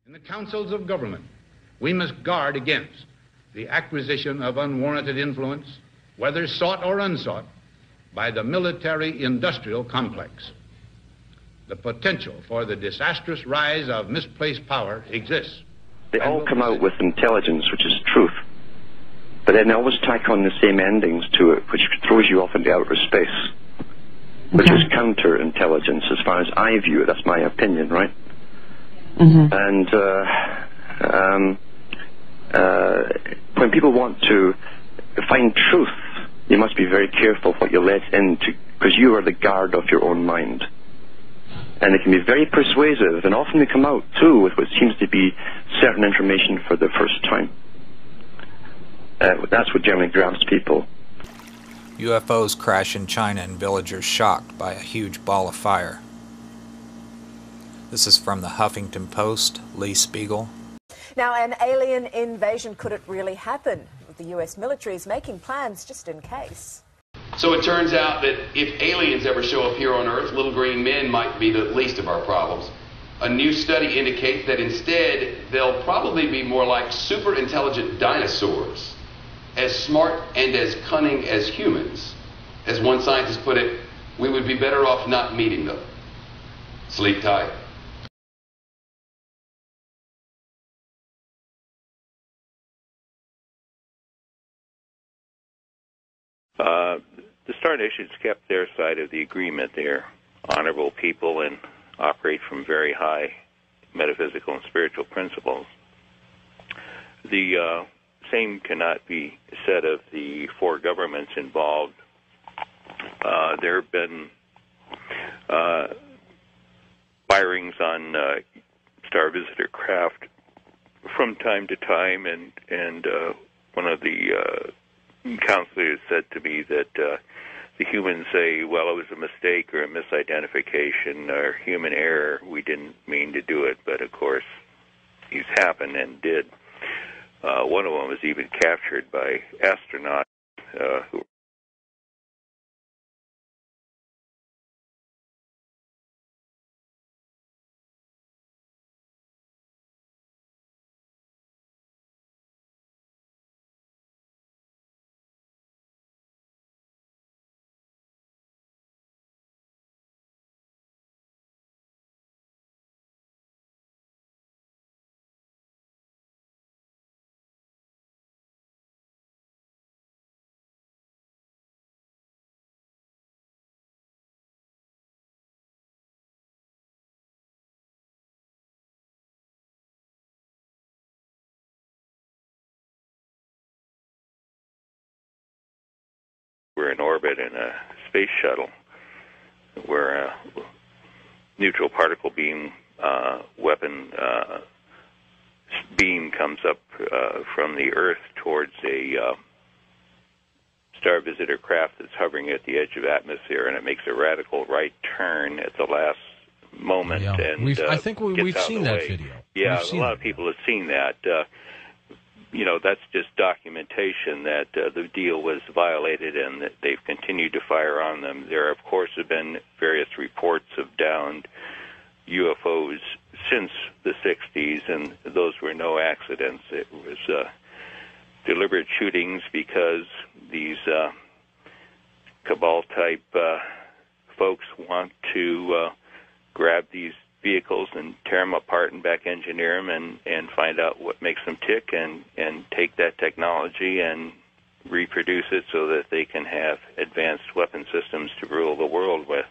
In the councils of government, we must guard against the acquisition of unwarranted influence, whether sought or unsought, by the military-industrial complex. The potential for the disastrous rise of misplaced power exists. They all come out with intelligence, which is truth, but then they always tack on the same endings to it, which throws you off into outer space, which is counterintelligence as far as I view it. That's my opinion, right? And when people want to find truth, you must be very careful what you let into, because you are the guard of your own mind. And they can be very persuasive, and often they come out, too, with what seems to be certain information for the first time. That's what generally grabs people. UFOs crash in China and villagers shocked by a huge ball of fire. This is from the Huffington Post, Lee Spiegel. Now, an alien invasion, could it really happen? The US military is making plans just in case. So it turns out that if aliens ever show up here on Earth, little green men might be the least of our problems. A new study indicates that instead they'll probably be more like super intelligent dinosaurs, as smart and as cunning as humans. As one scientist put it, we would be better off not meeting them. Sleep tight. The Star Nations kept their side of the agreement. They're honorable people and operate from very high metaphysical and spiritual principles. The same cannot be said of the four governments involved. There have been firings on star visitor craft from time to time, and one of the counselors said to me that the humans say, well, it was a mistake or a misidentification or human error. We didn't mean to do it, but of course these happened and did. One of them was even captured by astronauts who were in orbit in a space shuttle where a neutral particle beam weapon beam comes up from the Earth towards a star visitor craft that's hovering at the edge of atmosphere, and it makes a radical right turn at the last moment. Yeah. And I think we've seen that video. Yeah, a lot of people have seen that. You know, that's just documentation that the deal was violated and that they've continued to fire on them. There, of course, have been various reports of downed UFOs since the 60s, and those were no accidents. It was deliberate shootings because these cabal-type folks want to grab these vehicles and tear them apart and back engineer them and find out what makes them tick and take that technology and reproduce it so that they can have advanced weapon systems to rule the world with.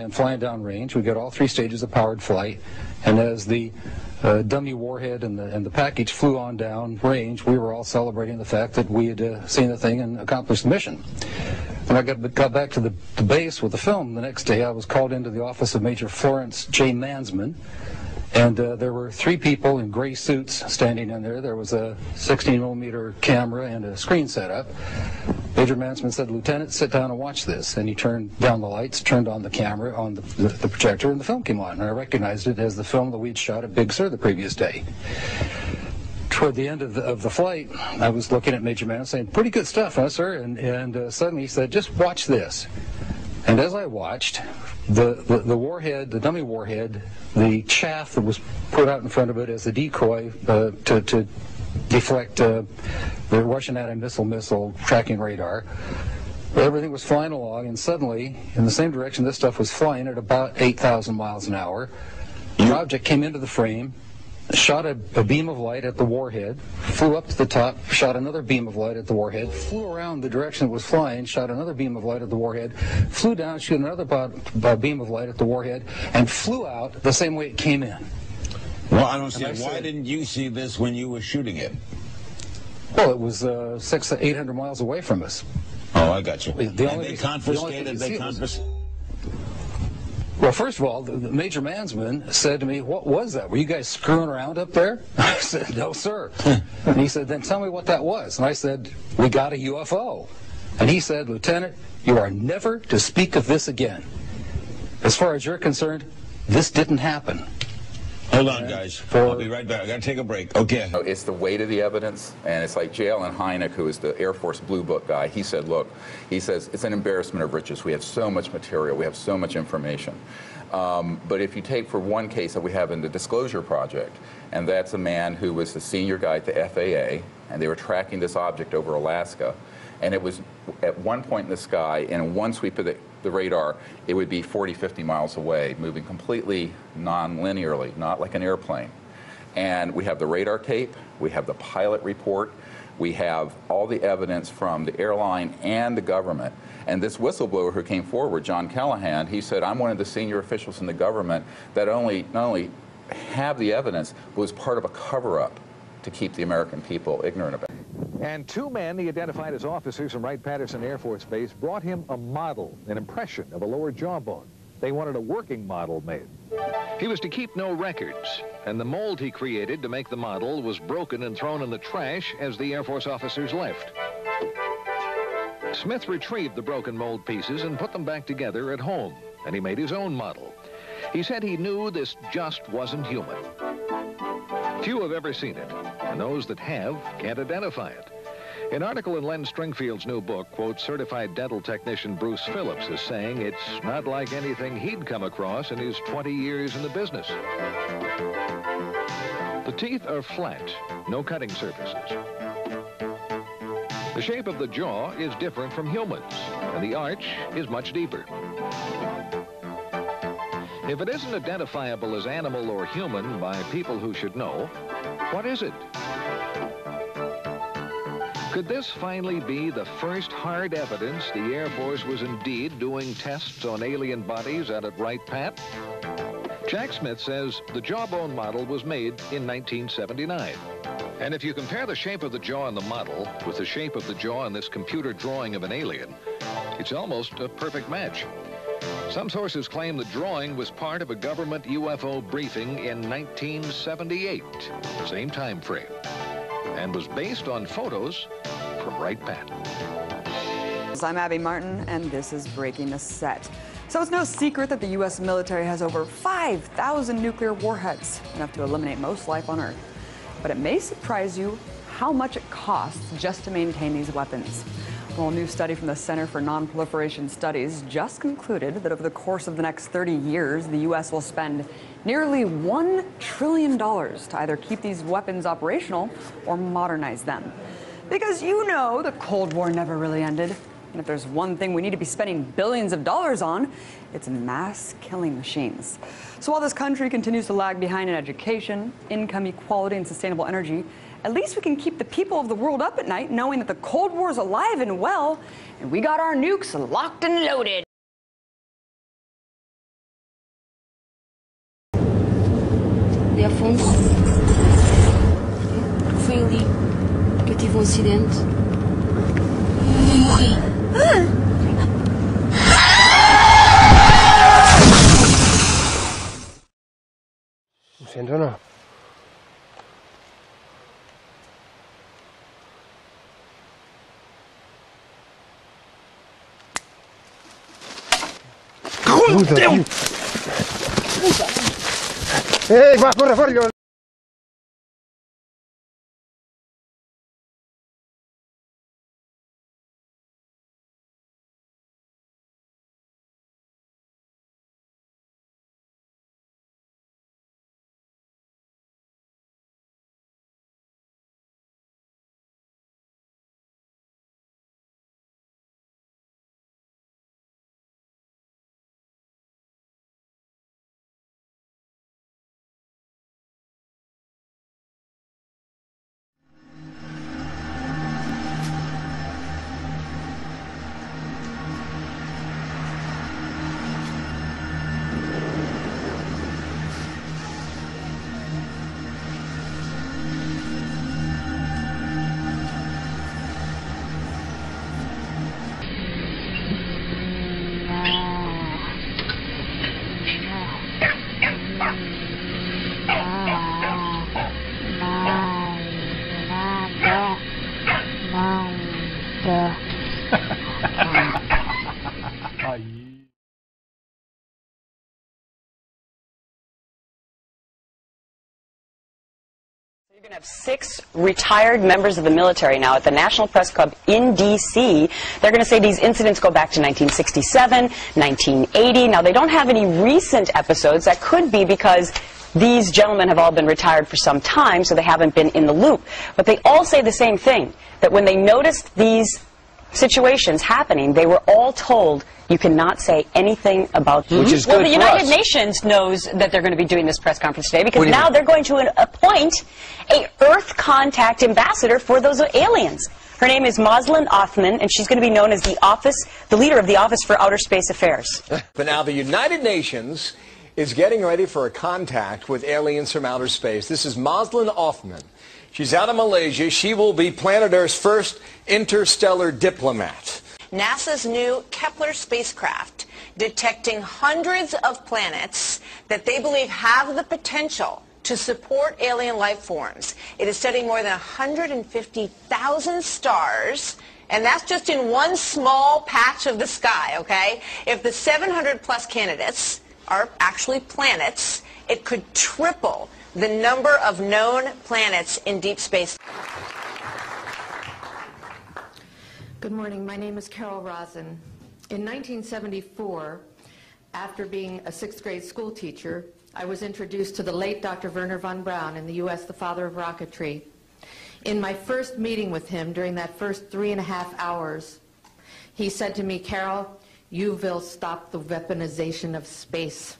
And flying downrange, we got all 3 stages of powered flight, and as the dummy warhead and the package flew on down range, we were all celebrating the fact that we had seen the thing and accomplished the mission. When I got back to the base with the film the next day, I was called into the office of Major Florence J. Mansman, and there were 3 people in gray suits standing in there. There was a 16mm camera and a screen set up. Major Mansman said, "Lieutenant, sit down and watch this." And he turned down the lights, turned on the camera, on the projector, and the film came on. And I recognized it as the film that we'd shot at Big Sur the previous day. Toward the end of the flight, I was looking at Major Mansman saying, "Pretty good stuff, huh, sir?" And suddenly he said, "Just watch this." And as I watched, the warhead, the dummy warhead, the chaff that was put out in front of it as a decoy to deflect the Russian anti-missile tracking radar, everything was flying along, and suddenly, in the same direction this stuff was flying at about 8,000 miles an hour, the object came into the frame, shot a beam of light at the warhead, flew up to the top, shot another beam of light at the warhead, flew around the direction it was flying, shot another beam of light at the warhead, flew down, shot another beam of light at the warhead, and flew out the same way it came in. Well, I don't see it. Why didn't you see this when you were shooting it? Well, it was 600 to 800 miles away from us. Oh, I got you. They confiscated. Well, first of all, the Major Mansman said to me, "What was that? Were you guys screwing around up there?" I said, "No, sir." And he said, "Then tell me what that was." And I said, "We got a UFO." And he said, "Lieutenant, you are never to speak of this again. As far as you're concerned, this didn't happen." Hold on, guys. I'll be right back. I got to take a break. Okay. It's the weight of the evidence, and it's like J. Allen Hynek, who is the Air Force Blue Book guy. He said, look, he says, it's an embarrassment of riches. We have so much material. We have so much information. But if you take for one case that we have in the Disclosure Project, and that's a man who was the senior guy at the FAA, and they were tracking this object over Alaska, and it was at one point in the sky, and in one sweep of the radar, it would be 40, 50 miles away, moving completely non-linearly, not like an airplane. And we have the radar tape, we have the pilot report, we have all the evidence from the airline and the government. And this whistleblower who came forward, John Callahan, he said, "I'm one of the senior officials in the government that not only have the evidence, but was part of a cover-up to keep the American people ignorant about it." And 2 men he identified as officers from Wright-Patterson Air Force Base brought him a model, an impression of a lower jawbone. They wanted a working model made. He was to keep no records, and the mold he created to make the model was broken and thrown in the trash as the Air Force officers left. Smith retrieved the broken mold pieces and put them back together at home, and he made his own model. He said he knew this just wasn't human. Few have ever seen it, and those that have can't identify it. An article in Len Stringfield's new book quotes certified dental technician Bruce Phillips as saying it's not like anything he'd come across in his 20 years in the business. The teeth are flat, no cutting surfaces. The shape of the jaw is different from humans, and the arch is much deeper. If it isn't identifiable as animal or human by people who should know, what is it? Could this finally be the first hard evidence the Air Force was indeed doing tests on alien bodies out at Wright-Pat? Jack Smith says the jawbone model was made in 1979. And if you compare the shape of the jaw in the model with the shape of the jaw in this computer drawing of an alien, it's almost a perfect match. Some sources claim the drawing was part of a government UFO briefing in 1978, same time frame, and was based on photos from Wright-Pat. I'm Abby Martin, and this is Breaking the Set. So it's no secret that the U.S. military has over 5,000 nuclear warheads, enough to eliminate most life on Earth. But it may surprise you how much it costs just to maintain these weapons. Well, a new study from the Center for Non-Proliferation Studies just concluded that over the course of the next 30 years, the U.S. will spend nearly $1 trillion to either keep these weapons operational or modernize them. Because you know the Cold War never really ended. And if there's one thing we need to be spending billions of dollars on, it's mass killing machines. So while this country continues to lag behind in education, income equality, and sustainable energy, at least we can keep the people of the world up at night knowing that the Cold War is alive and well, and we got our nukes locked and loaded. de Afonso. Foi ali que eu tive um acidente e morri. Lo siento, no. Déu! Va, corre, corre! You're going to have 6 retired members of the military now at the National Press Club in D.C. They're going to say these incidents go back to 1967, 1980. Now, they don't have any recent episodes. That could be because these gentlemen have all been retired for some time, so they haven't been in the loop. But they all say the same thing, that when they noticed these situations happening, they were all told, you cannot say anything about them. Which is well, good the for United us. Nations knows that they're going to be doing this press conference today because What do you now mean? they're going to appoint a Earth contact ambassador for those aliens. Her name is Moslin Othman, and she's going to be known as the leader of the Office for Outer Space Affairs. But now the United Nations is getting ready for a contact with aliens from outer space. This is Moslin Othman. She's out of Malaysia. She will be planet Earth's first interstellar diplomat. NASA's new Kepler spacecraft detecting hundreds of planets that they believe have the potential to support alien life forms. It is studying more than 150,000 stars, and that's just in one small patch of the sky, okay? If the 700-plus candidates are actually planets, it could triple the number of known planets in deep space. Good morning. My name is Carol Rosen. In 1974, after being a 6th grade school teacher, I was introduced to the late Dr. Wernher von Braun in the U.S., the father of rocketry. In my first meeting with him, during that first 3.5 hours, he said to me, Carol, you will stop the weaponization of space.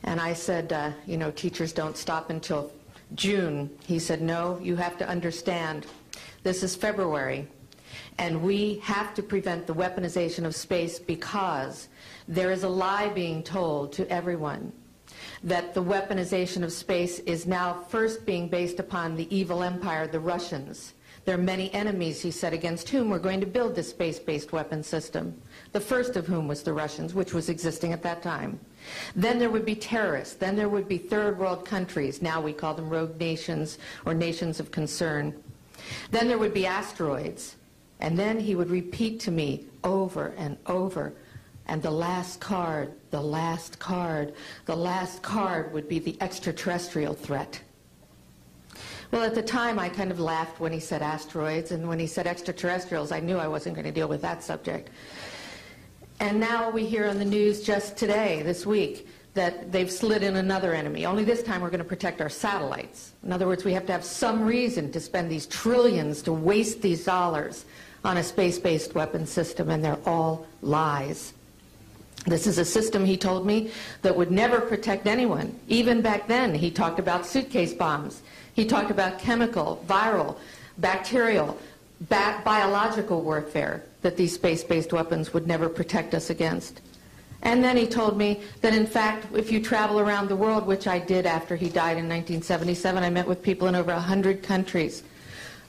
And I said, you know, teachers don't stop until June. He said, no, you have to understand. This is February. And we have to prevent the weaponization of space because there is a lie being told to everyone that the weaponization of space is now first being based upon the evil empire, the Russians. There are many enemies, he said, against whom we're going to build this space-based weapon system, the first of whom was the Russians, which was existing at that time. Then there would be terrorists. Then there would be third world countries. Now we call them rogue nations or nations of concern. Then there would be asteroids. And then he would repeat to me over and over, and the last card, the last card, the last card would be the extraterrestrial threat. Well, at the time, I kind of laughed when he said asteroids, and when he said extraterrestrials, I knew I wasn't going to deal with that subject. And now we hear on the news just today, this week, that they've slid in another enemy. Only this time we're going to protect our satellites. In other words, we have to have some reason to spend these trillions, to waste these dollars on a space-based weapon system, and they're all lies. This is a system, he told me, that would never protect anyone. Even back then, he talked about suitcase bombs. He talked about chemical, viral, bacterial, biological warfare, that these space-based weapons would never protect us against. And then he told me that, in fact, if you travel around the world, which I did after he died in 1977, I met with people in over 100 countries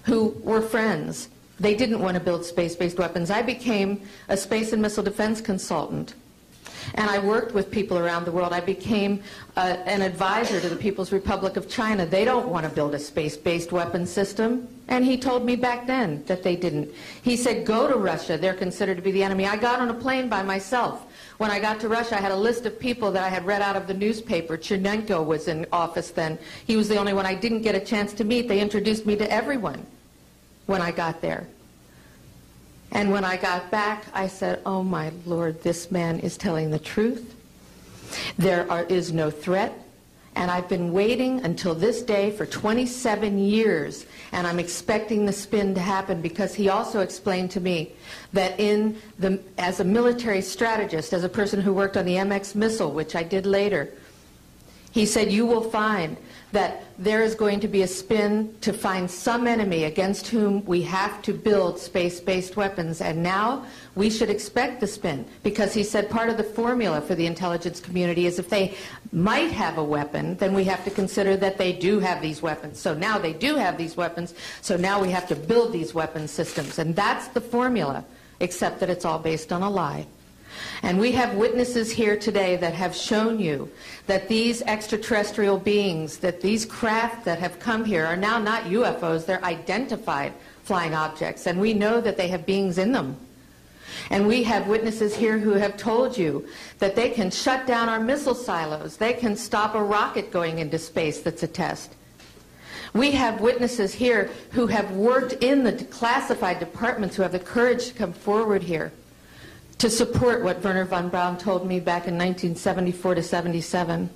who were friends. They didn't want to build space-based weapons. I became a space and missile defense consultant. And I worked with people around the world. I became an advisor to the People's Republic of China. They don't want to build a space-based weapon system. And he told me back then that they didn't. He said, go to Russia. They're considered to be the enemy. I got on a plane by myself. When I got to Russia, I had a list of people that I had read out of the newspaper. Chernenko was in office then. He was the only one I didn't get a chance to meet. They introduced me to everyone when I got there. And when I got back, I said, oh my Lord, this man is telling the truth. There is no threat. And I've been waiting until this day for 27 years, and I'm expecting the spin to happen, because he also explained to me that as a military strategist, as a person who worked on the MX missile, which I did later, he said, you will find that there is going to be a spin to find some enemy against whom we have to build space-based weapons. And now we should expect the spin, because he said part of the formula for the intelligence community is if they might have a weapon, then we have to consider that they do have these weapons. So now they do have these weapons, so now we have to build these weapon systems. And that's the formula, except that it's all based on a lie. And we have witnesses here today that have shown you that these extraterrestrial beings, that these craft that have come here are now not UFOs, they're identified flying objects, and we know that they have beings in them. And we have witnesses here who have told you that they can shut down our missile silos, they can stop a rocket going into space that's a test. We have witnesses here who have worked in the classified departments, who have the courage to come forward here to support what Wernher von Braun told me back in 1974 to 77.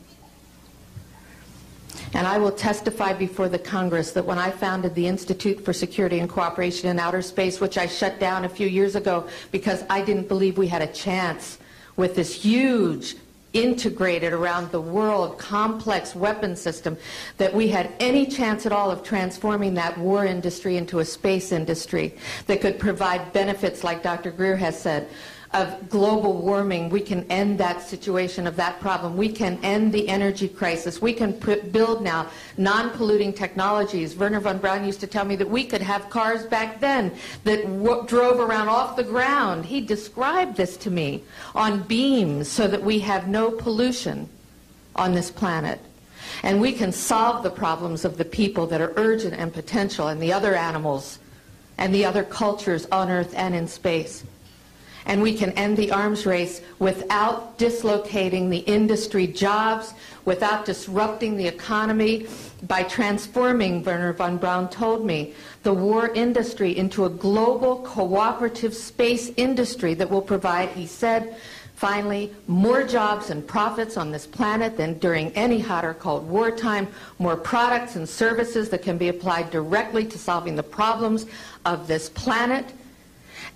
And I will testify before the Congress that when I founded the Institute for Security and Cooperation in Outer Space, which I shut down a few years ago because I didn't believe we had a chance with this huge, integrated around the world, complex weapon system, that we had any chance at all of transforming that war industry into a space industry that could provide benefits, like Dr. Greer has said, of global warming. We can end that situation of that problem. We can end the energy crisis. We can build now non-polluting technologies. Wernher von Braun used to tell me that we could have cars back then that drove around off the ground. He described this to me on beams so that we have no pollution on this planet. And we can solve the problems of the people that are urgent and potential, and the other animals and the other cultures on Earth and in space. And we can end the arms race without dislocating the industry jobs, without disrupting the economy, by transforming, Wernher von Braun told me, the war industry into a global cooperative space industry that will provide, he said, finally, more jobs and profits on this planet than during any hot or cold wartime, more products and services that can be applied directly to solving the problems of this planet.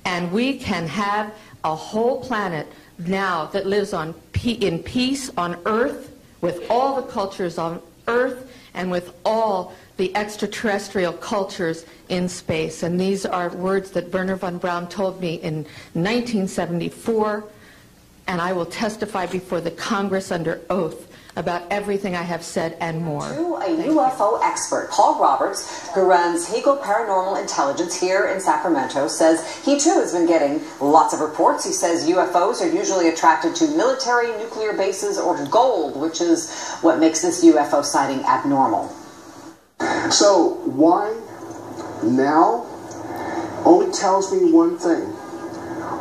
And we can have a whole planet now that lives in peace on Earth, with all the cultures on Earth, and with all the extraterrestrial cultures in space. And these are words that Wernher von Braun told me in 1974, and I will testify before the Congress under oath about everything I have said and more. To a UFO expert, Paul Roberts, who runs Hegel Paranormal Intelligence here in Sacramento, says he too has been getting lots of reports. He says UFOs are usually attracted to military, nuclear bases, or gold, which is what makes this UFO sighting abnormal. So why now only tells me one thing.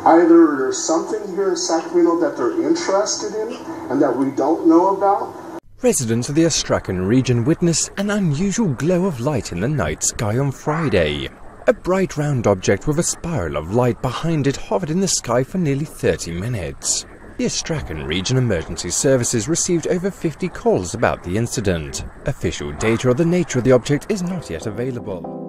Either there's something here in Sacramento that they're interested in and that we don't know about. Residents of the Astrakhan region witnessed an unusual glow of light in the night sky on Friday. A bright round object with a spiral of light behind it hovered in the sky for nearly 30 minutes. The Astrakhan region emergency services received over 50 calls about the incident. Official data of the nature of the object is not yet available.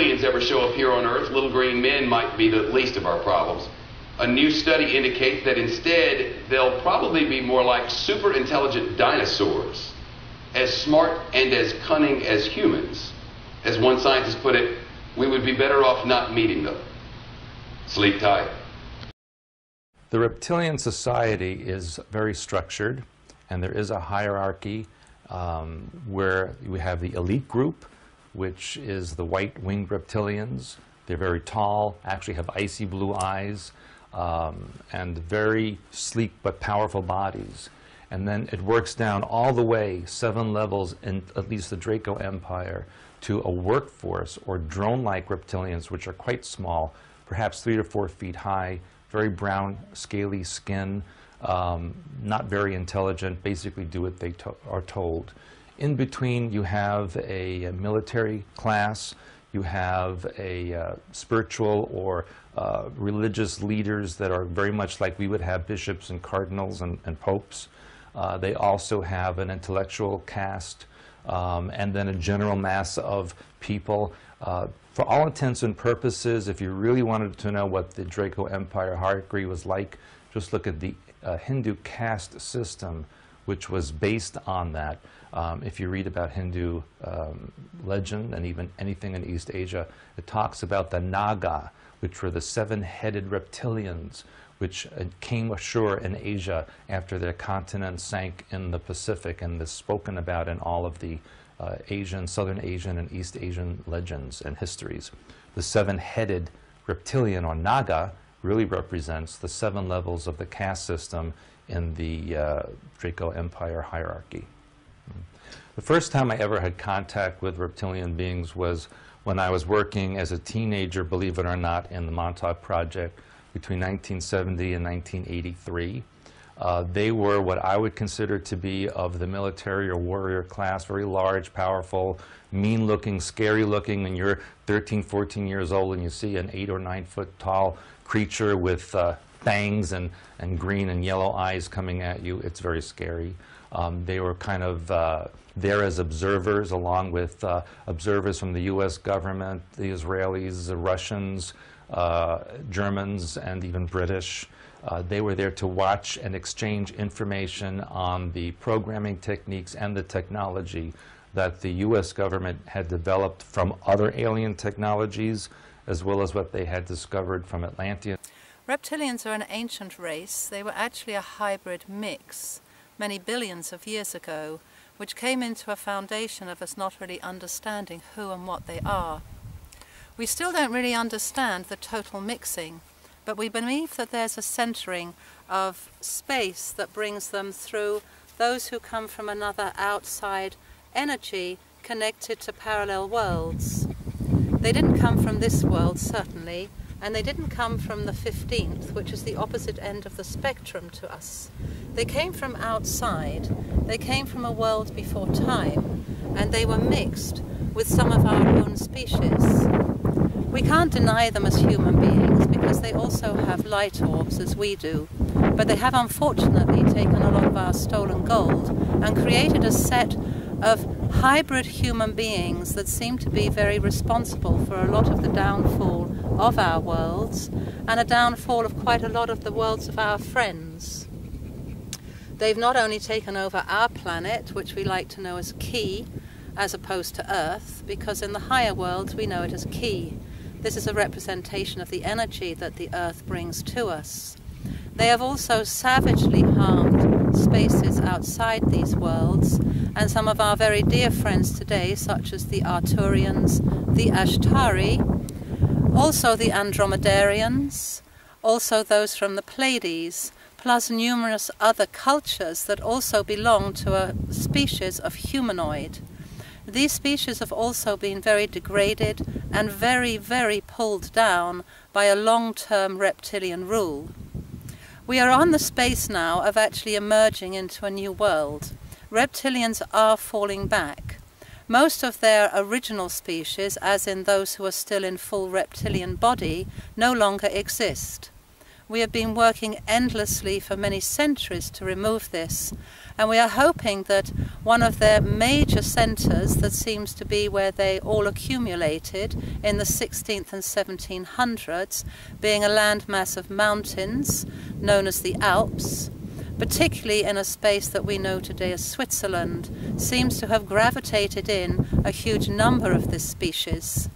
aliens ever show up here on Earth, little green men might be the least of our problems. A new study indicates that instead they'll probably be more like super intelligent dinosaurs, as smart and as cunning as humans. As one scientist put it, we would be better off not meeting them. Sleep tight. The reptilian society is very structured, and there is a hierarchy where we have the elite group, which is the white-winged reptilians. They're very tall, actually have icy blue eyes, and very sleek but powerful bodies. And then it works down all the way, 7 levels in at least the Draco Empire, to a workforce or drone-like reptilians, which are quite small, perhaps 3 to 4 feet high, very brown, scaly skin, not very intelligent, basically do what they are told. In between, you have a military class, you have a spiritual or religious leaders that are very much like we would have bishops and cardinals and popes. They also have an intellectual caste, and then a general mass of people. For all intents and purposes, if you really wanted to know what the Draco Empire hierarchy was like, just look at the Hindu caste system, which was based on that. If you read about Hindu legend and even anything in East Asia, it talks about the Naga, which were the 7-headed reptilians, which came ashore in Asia after their continent sank in the Pacific, and is spoken about in all of the Asian, Southern Asian, and East Asian legends and histories. The 7-headed reptilian, or Naga, really represents the 7 levels of the caste system in the Draco Empire hierarchy. The first time I ever had contact with reptilian beings was when I was working as a teenager, believe it or not, in the Montauk Project between 1970 and 1983. They were what I would consider to be of the military or warrior class, very large, powerful, mean-looking, scary-looking. When you're 13, 14 years old and you see an 8 or 9 foot tall creature with fangs and green and yellow eyes coming at you, it's very scary. They were kind of there as observers, along with observers from the U.S. government, the Israelis, the Russians, Germans, and even British. They were there to watch and exchange information on the programming techniques and the technology that the U.S. government had developed from other alien technologies, as well as what they had discovered from Atlantean. Reptilians are an ancient race. They were actually a hybrid mix many billions of years ago, which came into a foundation of us not really understanding who and what they are. We still don't really understand the total mixing, but we believe that there's a centering of space that brings them through those who come from another outside energy connected to parallel worlds. They didn't come from this world, certainly, and they didn't come from the 15th, which is the opposite end of the spectrum to us. They came from outside, they came from a world before time, and they were mixed with some of our own species. We can't deny them as human beings because they also have light orbs as we do, but they have unfortunately taken a lot of our stolen gold and created a set of hybrid human beings that seem to be very responsible for a lot of the downfall of our worlds and a downfall of quite a lot of the worlds of our friends. They've not only taken over our planet, which we like to know as Ki, as opposed to Earth, because in the higher worlds we know it as Ki. This is a representation of the energy that the Earth brings to us. They have also savagely harmed spaces outside these worlds, and some of our very dear friends today, such as the Arturians, the Ashtari, also the Andromedarians, also those from the Pleiades, plus numerous other cultures that also belong to a species of humanoid. These species have also been very degraded and very, very pulled down by a long-term reptilian rule. We are on the space now of actually emerging into a new world. Reptilians are falling back. Most of their original species, as in those who are still in full reptilian body, no longer exist. We have been working endlessly for many centuries to remove this, and we are hoping that one of their major centres, that seems to be where they all accumulated in the 16th and 1700s, being a landmass of mountains known as the Alps, particularly in a space that we know today as Switzerland, seems to have gravitated in a huge number of this species.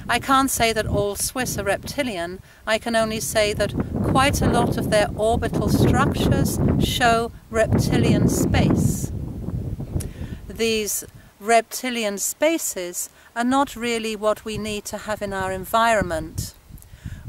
I can't say that all Swiss are reptilian. I can only say that quite a lot of their orbital structures show reptilian space. These reptilian spaces are not really what we need to have in our environment.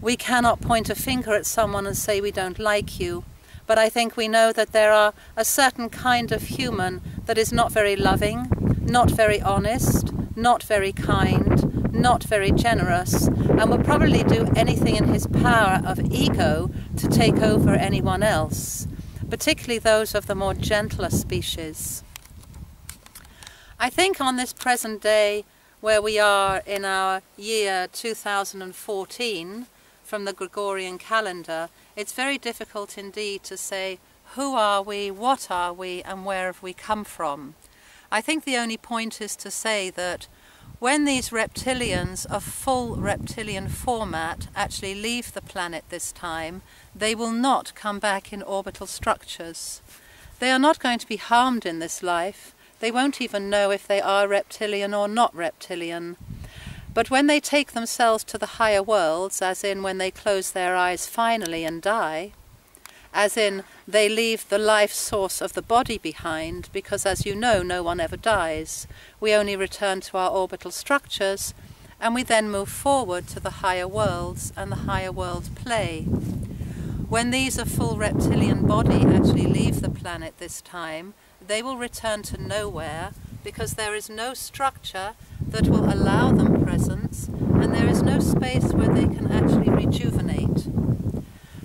We cannot point a finger at someone and say we don't like you. But I think we know that there are a certain kind of human that is not very loving, not very honest, not very kind, not very generous, and will probably do anything in his power of ego to take over anyone else, particularly those of the more gentler species. I think on this present day, where we are in our year 2014, from the Gregorian calendar, it's very difficult indeed to say who are we, what are we, and where have we come from. I think the only point is to say that when these reptilians of full reptilian format actually leave the planet this time, they will not come back in orbital structures. They are not going to be harmed in this life. They won't even know if they are reptilian or not reptilian. But when they take themselves to the higher worlds, as in when they close their eyes finally and die, as in they leave the life source of the body behind, because as you know, no one ever dies. We only return to our orbital structures, and we then move forward to the higher worlds and the higher world play. When these of full reptilian body actually leave the planet this time, they will return to nowhere, because there is no structure that will allow them presence, and there is no space where they can actually rejuvenate.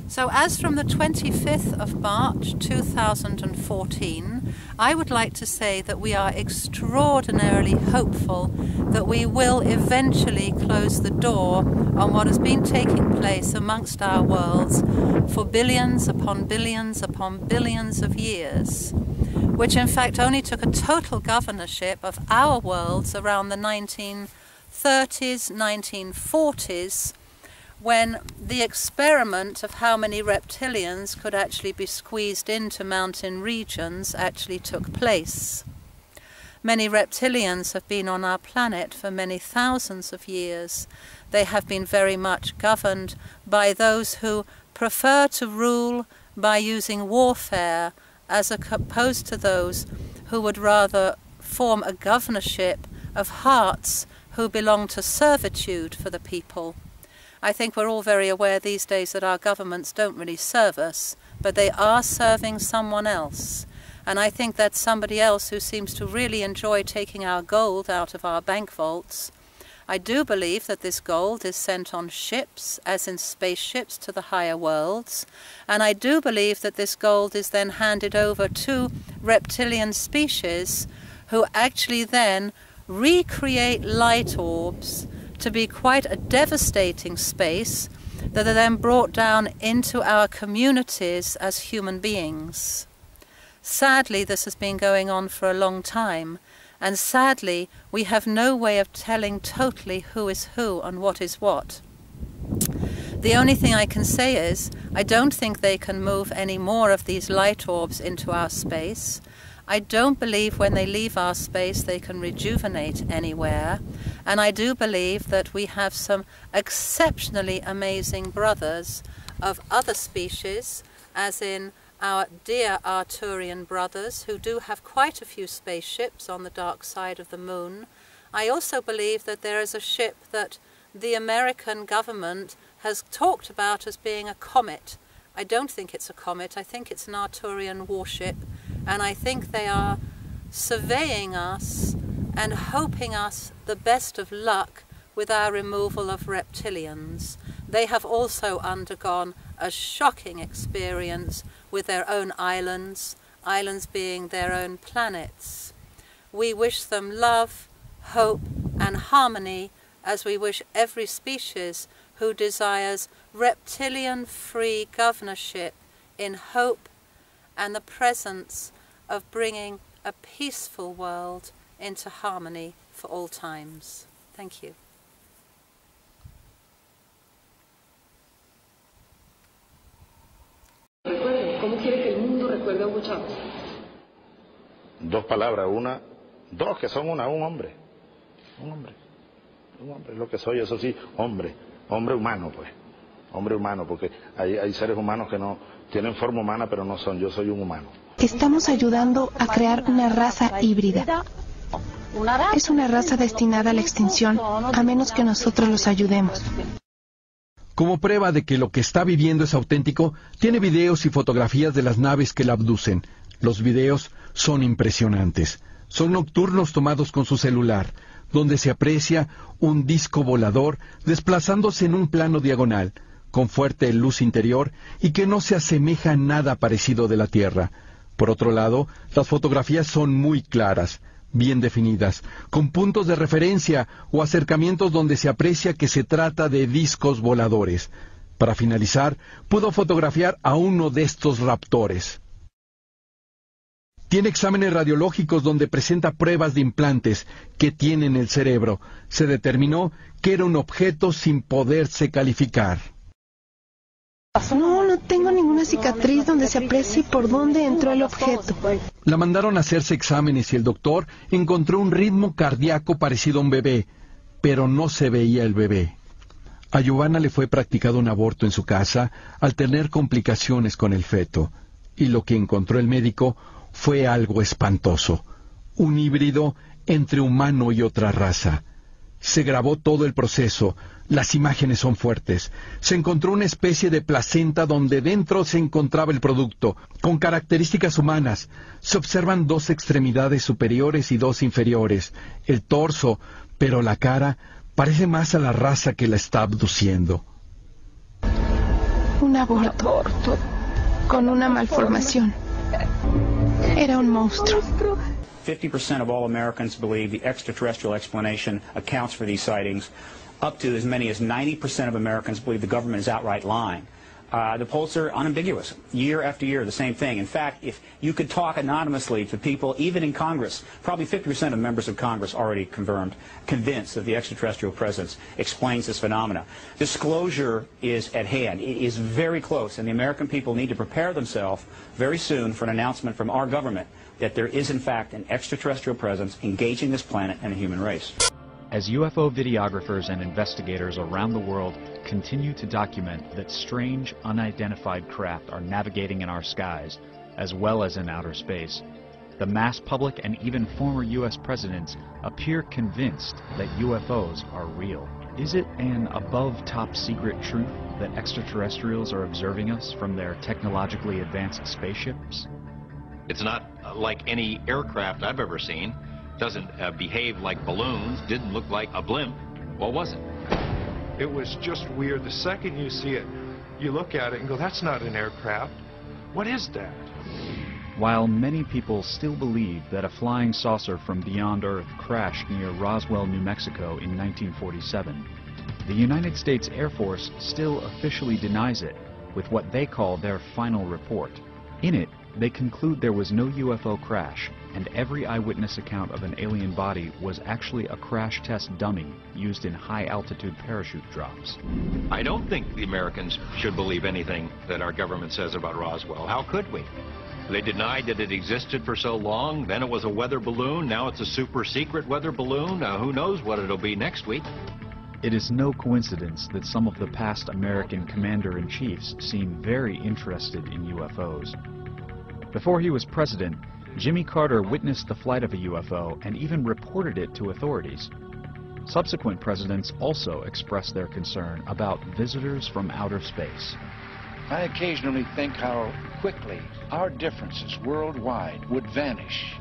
So as from the 25th of March 2014, I would like to say that we are extraordinarily hopeful that we will eventually close the door on what has been taking place amongst our worlds for billions upon billions upon billions of years, which in fact only took a total governorship of our worlds around the 1930s, 1940s, when the experiment of how many reptilians could actually be squeezed into mountain regions actually took place. Many reptilians have been on our planet for many thousands of years. They have been very much governed by those who prefer to rule by using warfare, as opposed to those who would rather form a governorship of hearts who belong to servitude for the people. I think we're all very aware these days that our governments don't really serve us, but they are serving someone else. And I think that's somebody else who seems to really enjoy taking our gold out of our bank vaults. I do believe that this gold is sent on ships, as in spaceships, to the higher worlds. And I do believe that this gold is then handed over to reptilian species who actually then recreate light orbs to be quite a devastating space that are then brought down into our communities as human beings. Sadly, this has been going on for a long time, and sadly, we have no way of telling totally who is who and what is what. The only thing I can say is, I don't think they can move any more of these light orbs into our space. I don't believe when they leave our space they can rejuvenate anywhere, and I do believe that we have some exceptionally amazing brothers of other species, as in our dear Arcturian brothers, who do have quite a few spaceships on the dark side of the moon. I also believe that there is a ship that the American government has talked about as being a comet. I don't think it's a comet, I think it's an Arcturian warship, and I think they are surveying us and hoping us the best of luck with our removal of reptilians. They have also undergone a shocking experience with their own islands, islands being their own planets. We wish them love, hope and harmony, as we wish every species who desires reptilian-free governorship in hope and the presence of bringing a peaceful world into harmony for all times. Thank you. ¿Cómo quiere que el mundo recuerde a Hugo Chávez? Dos palabras, dos que son un hombre. Un hombre, es lo que soy, eso sí, hombre humano, pues. Hombre humano, porque hay seres humanos que no tienen forma humana, pero no son. Yo soy un humano. Estamos ayudando a crear una raza híbrida. Es una raza destinada a la extinción, a menos que nosotros los ayudemos. Como prueba de que lo que está viviendo es auténtico, tiene videos y fotografías de las naves que la abducen. Los videos son impresionantes. Son nocturnos tomados con su celular, donde se aprecia un disco volador desplazándose en un plano diagonal, con fuerte luz interior y que no se asemeja a nada parecido de la Tierra. Por otro lado, las fotografías son muy claras, bien definidas, con puntos de referencia o acercamientos donde se aprecia que se trata de discos voladores. Para finalizar, pudo fotografiar a uno de estos raptores. Tiene exámenes radiológicos donde presenta pruebas de implantes que tiene en el cerebro. Se determinó que era un objeto sin poderse calificar. No tengo ninguna cicatriz donde se aprecie por dónde entró el objeto. La mandaron a hacerse exámenes y el doctor encontró un ritmo cardíaco parecido a un bebé, pero no se veía el bebé. A Giovanna le fue practicado un aborto en su casa al tener complicaciones con el feto, y lo que encontró el médico fue algo espantoso, un híbrido entre humano y otra raza. Se grabó todo el proceso, las imágenes son fuertes. Se encontró una especie de placenta donde dentro se encontraba el producto, con características humanas. Se observan dos extremidades superiores y dos inferiores, el torso, pero la cara parece más a la raza que la está abduciendo. Un aborto, con una malformación. Era un monstruo. 50% of all Americans believe the extraterrestrial explanation accounts for these sightings. Up to as many as 90% of Americans believe the government is outright lying. The polls are unambiguous. Year after year, the same thing. In fact, if you could talk anonymously to people, even in Congress, probably 50% of members of Congress already convinced that the extraterrestrial presence explains this phenomena. Disclosure is at hand. It is very close, and the American people need to prepare themselves very soon for an announcement from our government that there is, in fact, an extraterrestrial presence engaging this planet and the human race. As UFO videographers and investigators around the world continue to document that strange, unidentified craft are navigating in our skies, as well as in outer space, the mass public and even former U.S. presidents appear convinced that UFOs are real. Is it an above top secret truth that extraterrestrials are observing us from their technologically advanced spaceships? It's not like any aircraft I've ever seen. Doesn't behave like balloons, didn't look like a blimp. What was it? It was just weird. The second you see it, you look at it and go, that's not an aircraft. What is that? While many people still believe that a flying saucer from beyond Earth crashed near Roswell, New Mexico in 1947, the United States Air Force still officially denies it with what they call their final report. In it, they conclude there was no UFO crash, and every eyewitness account of an alien body was actually a crash test dummy used in high-altitude parachute drops. I don't think the Americans should believe anything that our government says about Roswell. How could we? They denied that it existed for so long, then it was a weather balloon, now it's a super-secret weather balloon. Who knows what it'll be next week? It is no coincidence that some of the past American commander-in-chiefs seem very interested in UFOs. Before he was president, Jimmy Carter witnessed the flight of a UFO and even reported it to authorities. Subsequent presidents also expressed their concern about visitors from outer space. I occasionally think how quickly our differences worldwide would vanish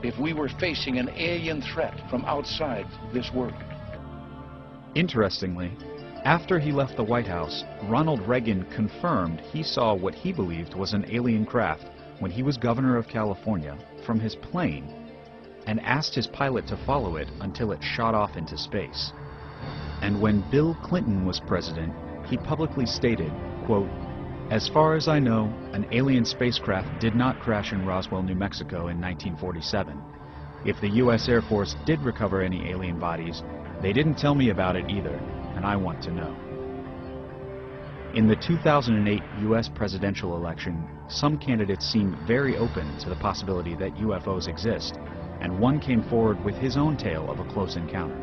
if we were facing an alien threat from outside this world. Interestingly, after he left the White House, Ronald Reagan confirmed he saw what he believed was an alien craft when he was governor of California from his plane and asked his pilot to follow it until it shot off into space. And when Bill Clinton was president, he publicly stated, quote, "As far as I know, an alien spacecraft did not crash in Roswell, New Mexico in 1947. If the U.S. Air Force did recover any alien bodies, they didn't tell me about it either, and I want to know." In the 2008 U.S. presidential election, some candidates seemed very open to the possibility that UFOs exist, and one came forward with his own tale of a close encounter.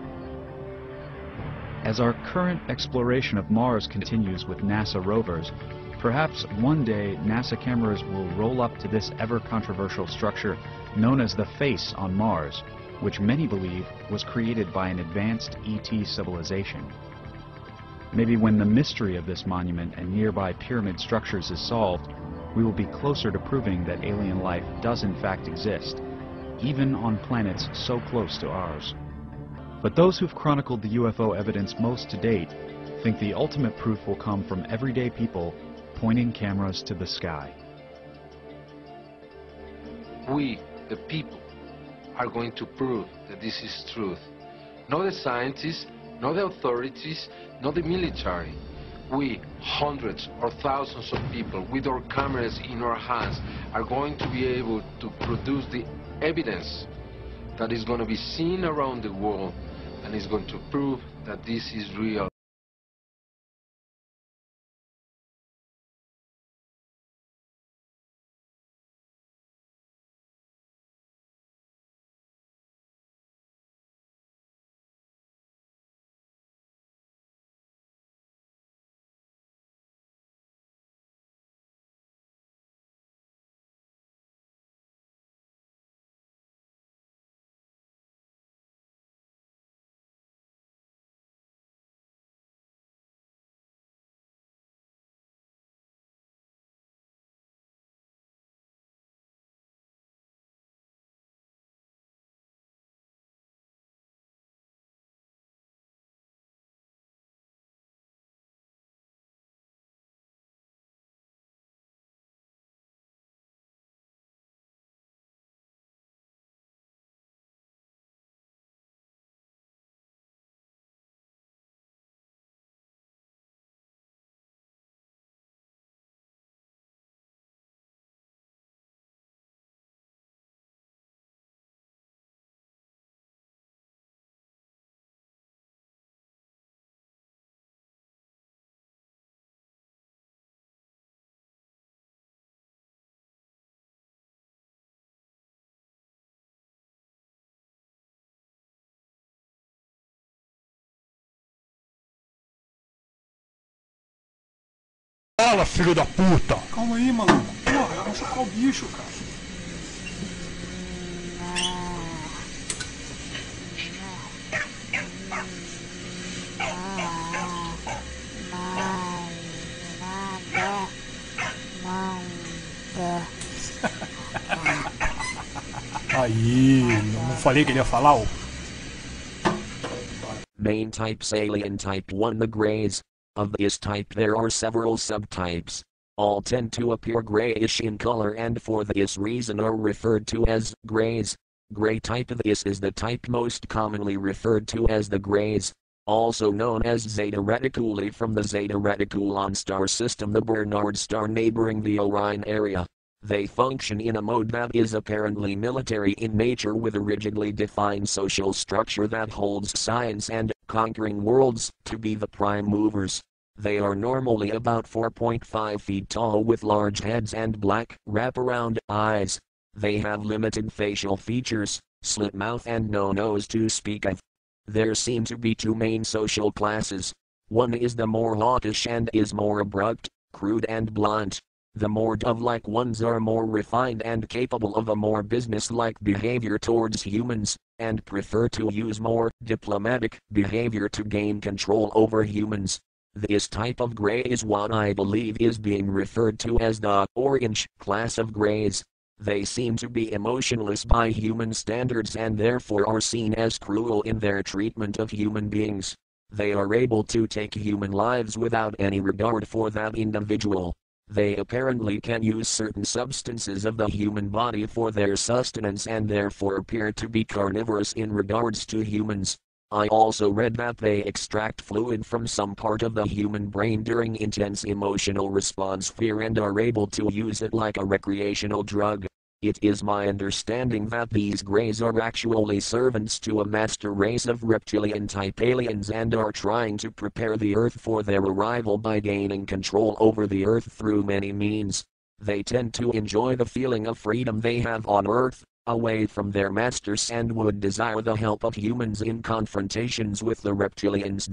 As our current exploration of Mars continues with NASA rovers, perhaps one day NASA cameras will roll up to this ever-controversial structure known as the face on Mars, which many believe was created by an advanced ET civilization. Maybe when the mystery of this monument and nearby pyramid structures is solved, we will be closer to proving that alien life does in fact exist, even on planets so close to ours. But those who've chronicled the UFO evidence most to date think the ultimate proof will come from everyday people pointing cameras to the sky. We, the people, are going to prove that this is truth. Not the scientists, not the authorities, not the military. We, hundreds or thousands of people with our cameras in our hands, are going to be able to produce the evidence that is going to be seen around the world and is going to prove that this is real. Fala, filho da puta! Calma aí, maluco. Porra, eu vou chocar o bicho, cara. Aí, não falei que ele ia falar, ó. Main types: alien type 1, the greys. Of this type there are several subtypes. All tend to appear grayish in color and for this reason are referred to as greys. Gray type: this is the type most commonly referred to as the greys, also known as Zeta Reticuli from the Zeta Reticulon star system, the Bernard star neighboring the Orion area. They function in a mode that is apparently military in nature, with a rigidly defined social structure that holds science and conquering worlds to be the prime movers. They are normally about 4.5 feet tall with large heads and black, wraparound eyes. They have limited facial features, slit mouth and no nose to speak of. There seem to be two main social classes. One is the more hawkish and is more abrupt, crude and blunt. The more dove-like ones are more refined and capable of a more business-like behavior towards humans, and prefer to use more diplomatic behavior to gain control over humans. This type of gray is what I believe is being referred to as the orange class of grays. They seem to be emotionless by human standards and therefore are seen as cruel in their treatment of human beings. They are able to take human lives without any regard for that individual. They apparently can use certain substances of the human body for their sustenance and therefore appear to be carnivorous in regards to humans. I also read that they extract fluid from some part of the human brain during intense emotional response fear and are able to use it like a recreational drug. It is my understanding that these greys are actually servants to a master race of reptilian-type aliens and are trying to prepare the Earth for their arrival by gaining control over the Earth through many means. They tend to enjoy the feeling of freedom they have on Earth, away from their masters, and would desire the help of humans in confrontations with the reptilians.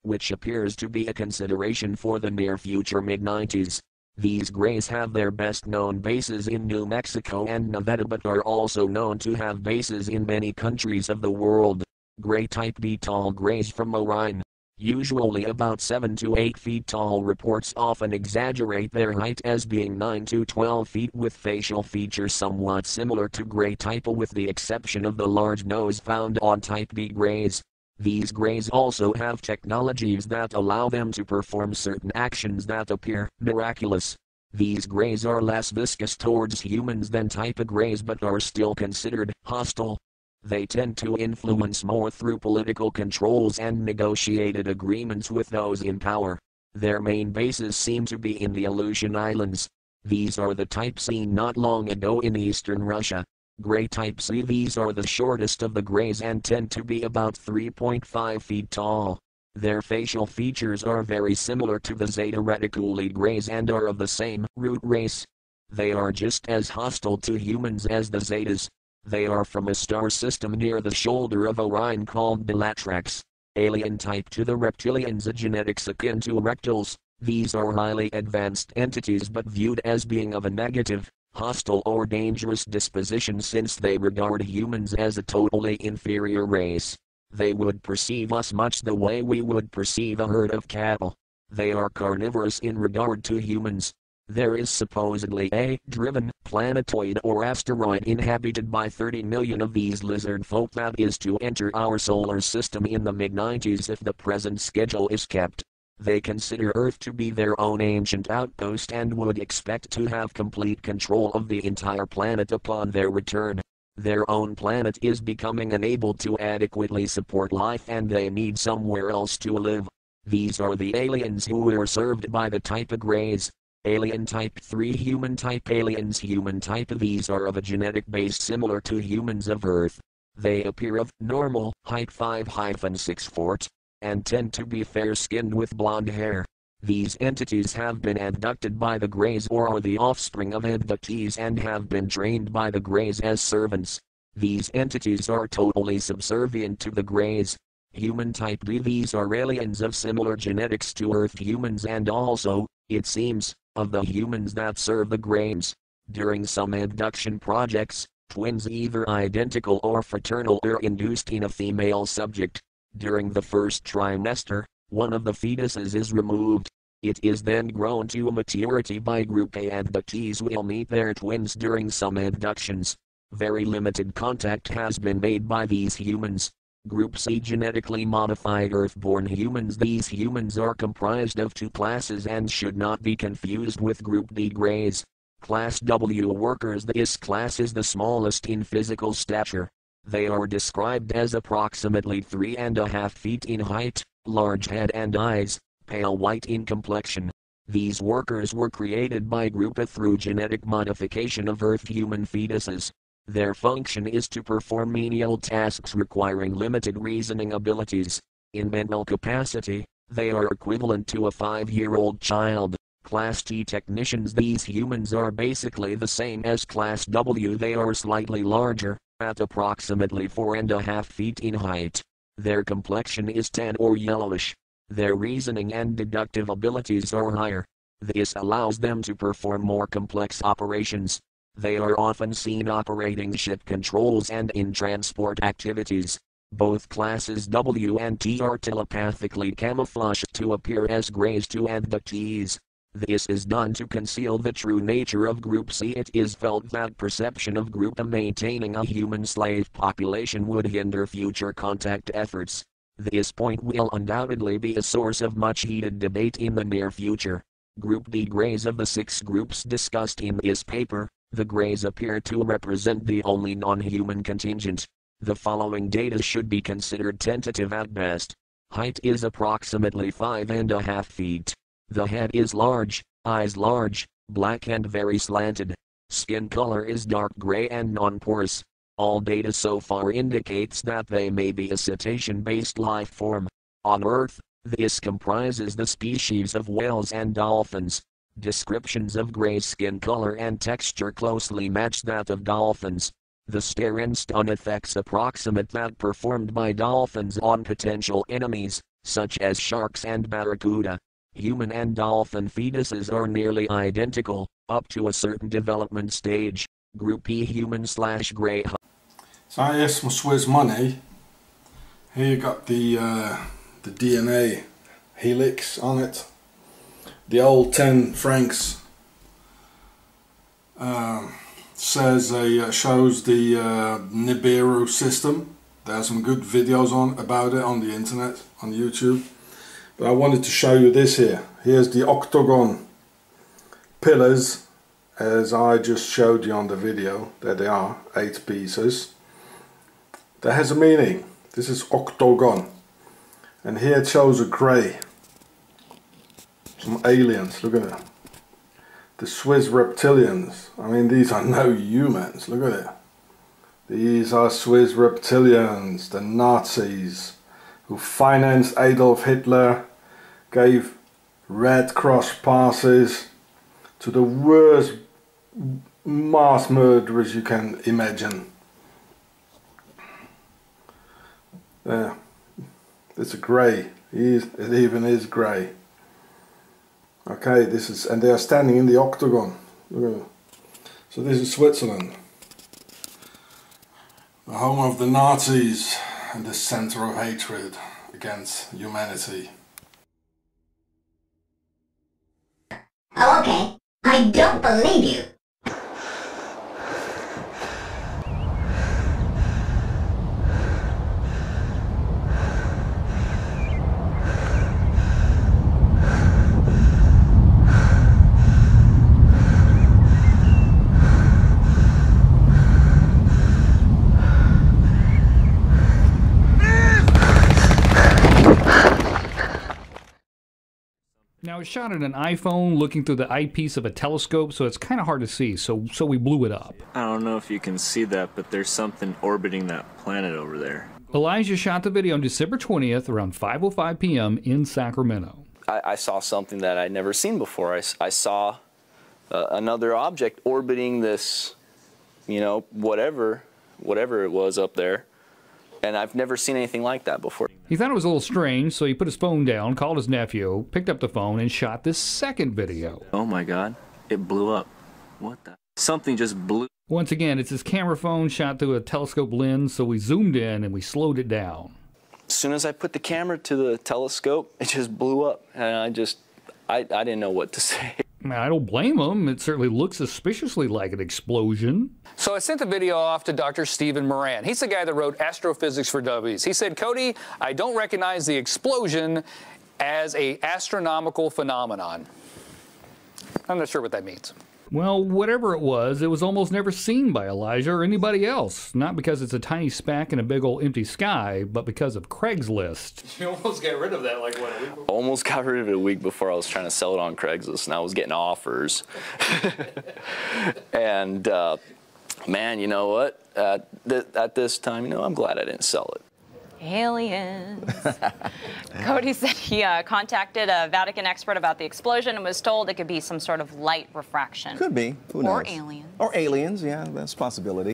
Which appears to be a consideration for the near future mid-90s. These greys have their best known bases in New Mexico and Nevada, but are also known to have bases in many countries of the world. Grey type B tall greys from Orion, usually about 7 to 8 feet tall. Reports often exaggerate their height as being 9 to 12 feet, with facial features somewhat similar to grey type A, with the exception of the large nose found on type B greys. These greys also have technologies that allow them to perform certain actions that appear miraculous. These greys are less viscous towards humans than type A greys, but are still considered hostile. They tend to influence more through political controls and negotiated agreements with those in power. Their main bases seem to be in the Aleutian Islands. These are the type seen not long ago in eastern Russia. Grey type C. These are the shortest of the greys and tend to be about 3.5 feet tall. Their facial features are very similar to the Zeta Reticuli greys and are of the same root race. They are just as hostile to humans as the Zetas. They are from a star system near the shoulder of Orion called Bellatrix. Alien type to the reptilians, a genetics akin to rectals. These are highly advanced entities but viewed as being of a negative, hostile or dangerous disposition, since they regard humans as a totally inferior race. They would perceive us much the way we would perceive a herd of cattle. They are carnivorous in regard to humans. There is supposedly a driven planetoid or asteroid inhabited by 30 million of these lizard folk that is to enter our solar system in the mid-90s if the present schedule is kept. They consider Earth to be their own ancient outpost and would expect to have complete control of the entire planet upon their return. Their own planet is becoming unable to adequately support life and they need somewhere else to live. These are the aliens who are served by the type A greys. Alien type 3 human type aliens. Human type. These are of a genetic base similar to humans of Earth. They appear of normal height 5-6 feet. And tend to be fair-skinned with blonde hair. These entities have been abducted by the greys or are the offspring of abductees and have been trained by the greys as servants. These entities are totally subservient to the greys. Human type B. These are aliens of similar genetics to Earth humans and also, it seems, of the humans that serve the greys. During some abduction projects, twins either identical or fraternal are induced in a female subject. During the first trimester, one of the fetuses is removed. It is then grown to maturity by group A. Abductees will meet their twins during some abductions. Very limited contact has been made by these humans. Group C. Genetically modified Earth-born humans. These humans are comprised of two classes and should not be confused with Group D greys. Class W workers. This class is the smallest in physical stature. They are described as approximately 3.5 feet in height, large head and eyes, pale white in complexion. These workers were created by Group A through genetic modification of Earth human fetuses. Their function is to perform menial tasks requiring limited reasoning abilities. In mental capacity, they are equivalent to a 5-year-old child. Class T technicians. These humans are basically the same as Class W. They are slightly larger, at approximately 4.5 feet in height. Their complexion is tan or yellowish. Their reasoning and deductive abilities are higher. This allows them to perform more complex operations. They are often seen operating ship controls and in transport activities. Both classes W and T are telepathically camouflaged to appear as greys to abductees. This is done to conceal the true nature of Group C. It is felt that perception of Group A maintaining a human slave population would hinder future contact efforts. This point will undoubtedly be a source of much heated debate in the near future. Group D greys. Of the 6 groups discussed in this paper, the greys appear to represent the only non-human contingent. The following data should be considered tentative at best. Height is approximately 5.5 feet. The head is large, eyes large, black and very slanted. Skin color is dark gray and non-porous. All data so far indicates that they may be a cetacean-based life form. On Earth, this comprises the species of whales and dolphins. Descriptions of gray skin color and texture closely match that of dolphins. The stare and stun effects approximate that performed by dolphins on potential enemies, such as sharks and barracuda. Human and dolphin fetuses are nearly identical, up to a certain development stage. Group E human/grey. So here's some Swiss money. Here you got the DNA helix on it. The old 10 francs shows the Nibiru system. There are some good videos about it on the internet, on YouTube. But I wanted to show you this here. Here's the octagon pillars, as I just showed you on the video. There they are, 8 pieces. That has a meaning. This is octagon. And here it shows a grey. Some aliens, look at it. The Swiss reptilians. I mean, these are no humans, look at it. These are Swiss reptilians, the Nazis, who financed Adolf Hitler, gave Red Cross passes to the worst mass murderers you can imagine. There, it's a grey. It even is grey. Okay, this is, and they are standing in the octagon. Look at it. So this is Switzerland, the home of the Nazis and the center of hatred against humanity. Oh, okay. I don't believe you. Now, it's shot at an iPhone looking through the eyepiece of a telescope, so it's kind of hard to see, so we blew it up. I don't know if you can see that, but there's something orbiting that planet over there. Elijah shot the video on December 20th around 5:05 p.m. in Sacramento. I saw something that I'd never seen before. I saw another object orbiting this, you know, whatever it was up there. And I've never seen anything like that before. He thought it was a little strange, so he put his phone down, called his nephew, picked up the phone, and shot this second video. Oh my God, it blew up. What the? Something just blew. Once again, it's his camera phone shot through a telescope lens, so we zoomed in and we slowed it down. As soon as I put the camera to the telescope, it just blew up. And I didn't know what to say. I don't blame him. It certainly looks suspiciously like an explosion. So I sent the video off to Dr. Stephen Moran. He's the guy that wrote Astrophysics for Dummies. He said, Cody, I don't recognize the explosion as an astronomical phenomenon. I'm not sure what that means. Well, whatever it was almost never seen by Elijah or anybody else. Not because it's a tiny speck in a big old empty sky, but because of Craigslist. You almost got rid of that like what, a week before? Almost got rid of it a week before. I was trying to sell it on Craigslist, and I was getting offers. And man, you know what? At this time, you know, I'm glad I didn't sell it. Aliens. Cody said he contacted a Vatican expert about the explosion and was told it could be some sort of light refraction. Could be. Who knows? Or aliens. Or aliens, yeah, that's a possibility.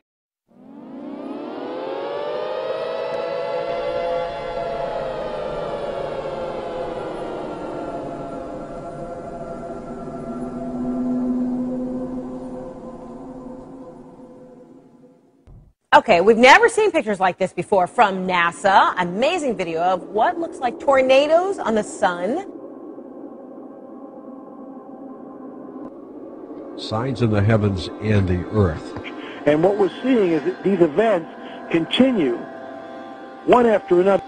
Okay, we've never seen pictures like this before from NASA. Amazing video of what looks like tornadoes on the sun. Signs in the heavens and the earth. And what we're seeing is that these events continue, one after another.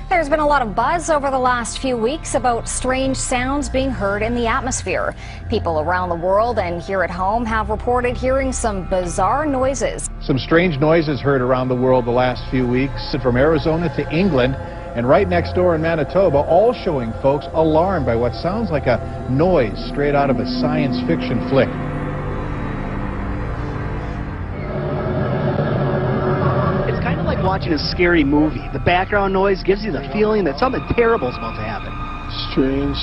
There there's been a lot of buzz over the last few weeks about strange sounds being heard in the atmosphere. People around the world and here at home have reported hearing some bizarre noises. Some strange noises heard around the world the last few weeks, from Arizona to England and right next door in Manitoba, all showing folks alarmed by what sounds like a noise straight out of a science fiction flick. It's kind of like watching a scary movie. The background noise gives you the feeling that something terrible is about to happen. Strange,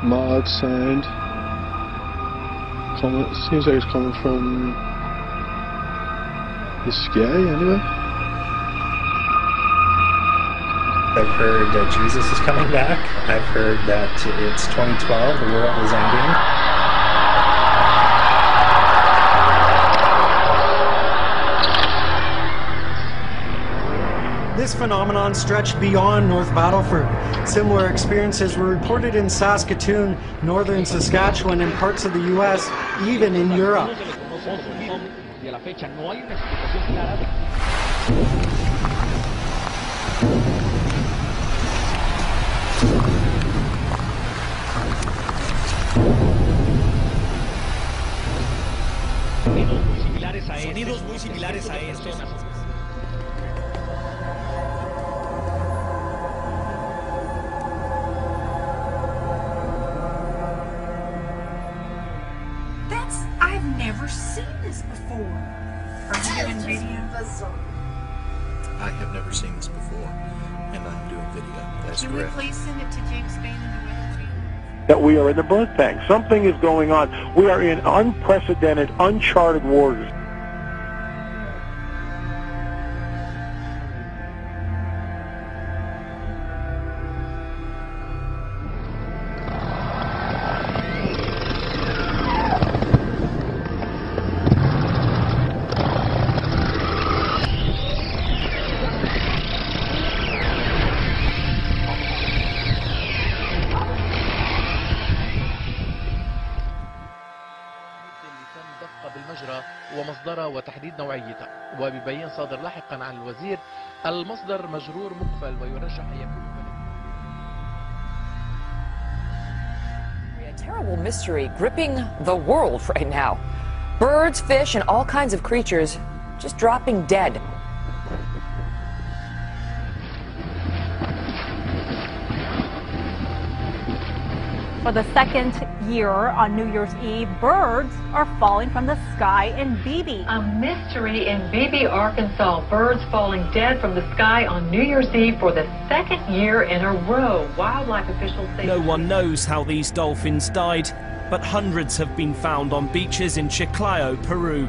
mild sound. Seems like it's coming from the sky, anyway. I've heard that Jesus is coming back. I've heard that it's 2012, the world is ending. This phenomenon stretched beyond North Battleford. Similar experiences were reported in Saskatoon, northern Saskatchewan, and parts of the U.S., even in Europe. Sonidos muy similares a estos. I've never seen this before. Are you doing video? I have never seen this before, and I'm doing video. That's Can correct. we please send it to James Spain and the Weather Channel? That we are in the birth bank. Something is going on. We are in unprecedented, uncharted waters. ومصدرها وتحديد نوعيتها، وبيبين صادر لاحقا عن الوزير المصدر مجرور مقفل ويرجح أن يكون A terrible mystery gripping the world right now. Birds, fish, and all kinds of creatures just dropping dead. For the second year on New Year's Eve, birds are falling from the sky in Beebe. A mystery in Beebe, Arkansas. Birds falling dead from the sky on New Year's Eve for the second year in a row. Wildlife officials say no one knows how these dolphins died, but hundreds have been found on beaches in Chiclayo, Peru.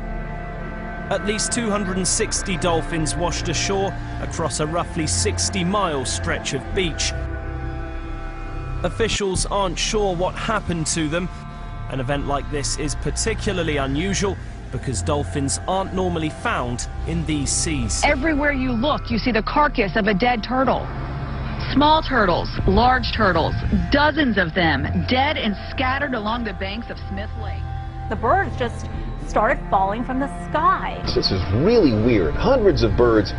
At least 260 dolphins washed ashore across a roughly 60-mile stretch of beach. Officials aren't sure what happened to them. An event like this is particularly unusual because dolphins aren't normally found in these seas. Everywhere you look, you see the carcass of a dead turtle. Small turtles, large turtles, dozens of them, dead and scattered along the banks of Smith Lake. The birds just started falling from the sky. This is really weird. Hundreds of birds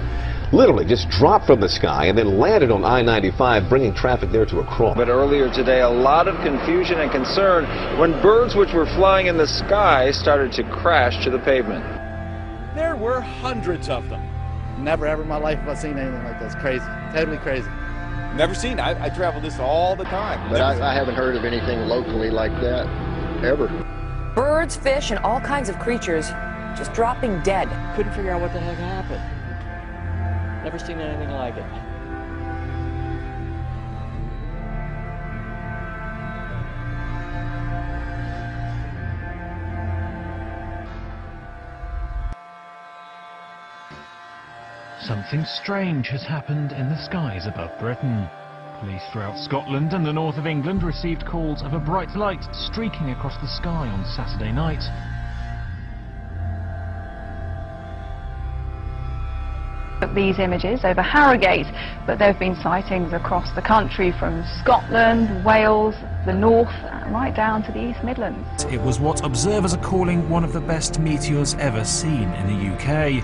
literally just dropped from the sky and then landed on I-95, bringing traffic there to a crawl. But earlier today, a lot of confusion and concern when birds which were flying in the sky started to crash to the pavement. There were hundreds of them. Never ever in my life have I seen anything like this. Crazy. Totally crazy. Never seen. I travel this all the time. But I haven't heard of anything locally like that, ever. Birds, fish, and all kinds of creatures just dropping dead. Couldn't figure out what the heck happened. Never seen anything like it. Something strange has happened in the skies above Britain. Police throughout Scotland and the north of England received calls of a bright light streaking across the sky on Saturday night. These images over Harrogate, but there have been sightings across the country from Scotland, Wales, the north, right down to the East Midlands. It was what observers are calling one of the best meteors ever seen in the UK.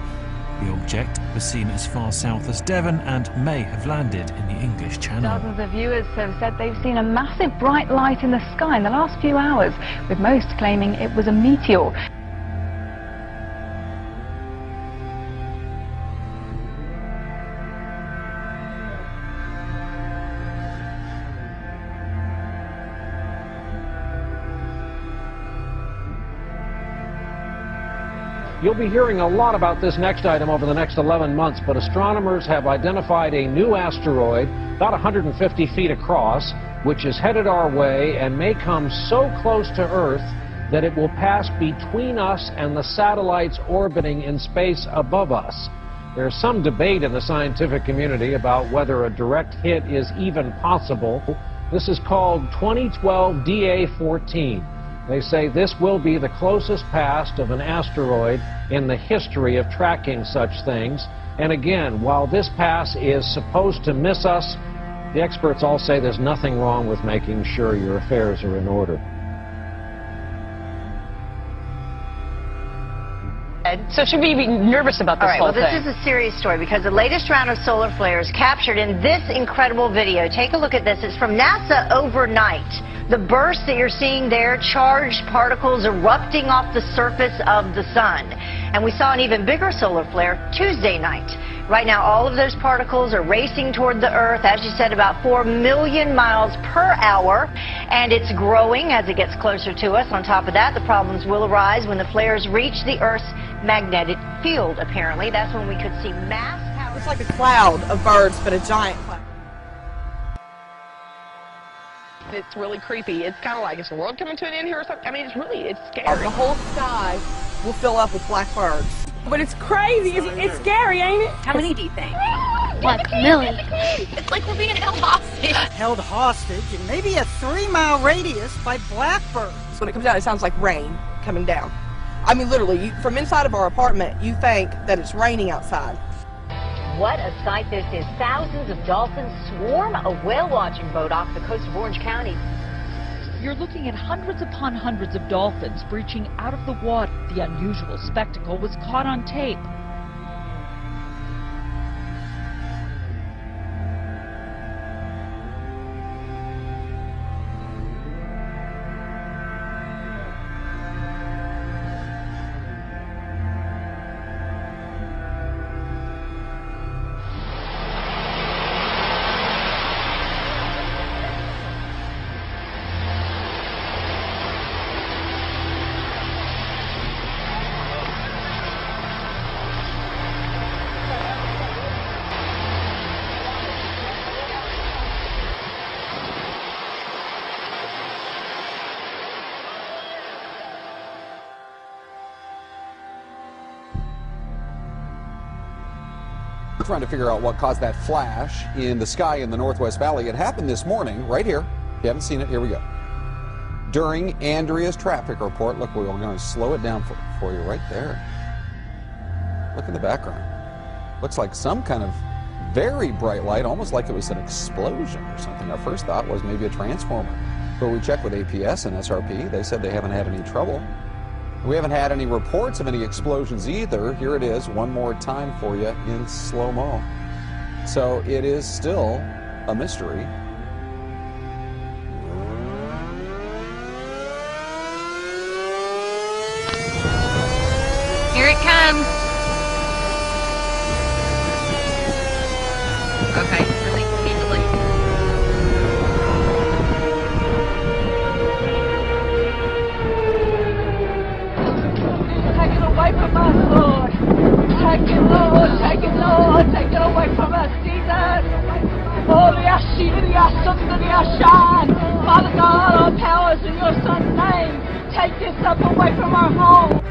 The object was seen as far south as Devon and may have landed in the English Channel. Dozens of viewers have said they've seen a massive bright light in the sky in the last few hours, with most claiming it was a meteor. You'll be hearing a lot about this next item over the next 11 months, but astronomers have identified a new asteroid about 150 feet across, which is headed our way and may come so close to Earth that it will pass between us and the satellites orbiting in space above us. There's some debate in the scientific community about whether a direct hit is even possible. This is called 2012 DA14. They say this will be the closest pass of an asteroid in the history of tracking such things. And again, while this pass is supposed to miss us, the experts all say there's nothing wrong with making sure your affairs are in order. So should we be nervous about this whole thing? Well, this is a serious story because the latest round of solar flares captured in this incredible video. Take a look at this. It's from NASA overnight. The bursts that you're seeing there, charged particles erupting off the surface of the sun. And we saw an even bigger solar flare Tuesday night. Right now, all of those particles are racing toward the Earth, as you said, about 4 million miles per hour. And it's growing as it gets closer to us. On top of that, the problems will arise when the flares reach the Earth's magnetic field, apparently. That's when we could see mass power. It's like a cloud of birds, but a giant cloud. It's really creepy. It's kind of like, is the world coming to an end here or something? I mean, it's scary. The whole sky will fill up with black birds. But it's crazy. It's scary, ain't it? How many do you think? What, Millie? It's like we're being held hostage. Held hostage in maybe a 3-mile radius by blackbirds. When it comes down, it sounds like rain coming down. I mean, literally, from inside of our apartment, you think that it's raining outside. What a sight this is. Thousands of dolphins swarm a whale watching boat off the coast of Orange County. You're looking at hundreds upon hundreds of dolphins breaching out of the water. The unusual spectacle was caught on tape. Trying to figure out what caused that flash in the sky in the Northwest Valley. It happened this morning, right here. If you haven't seen it, here we go. During Andrea's traffic report, look, we're going to slow it down for you right there. Look in the background. Looks like some kind of very bright light, almost like it was an explosion or something. Our first thought was maybe a transformer. But we checked with APS and SRP. They said they haven't had any trouble. We haven't had any reports of any explosions either. Here it is one more time for you in slow-mo. So it is still a mystery. Here it comes. Okay, release easily. Take it away from us, Lord. Take it, Lord. Take it, Lord. Take it away from us, Jesus. Holy Father God, all powers in your Son's name. Take this up away from our home.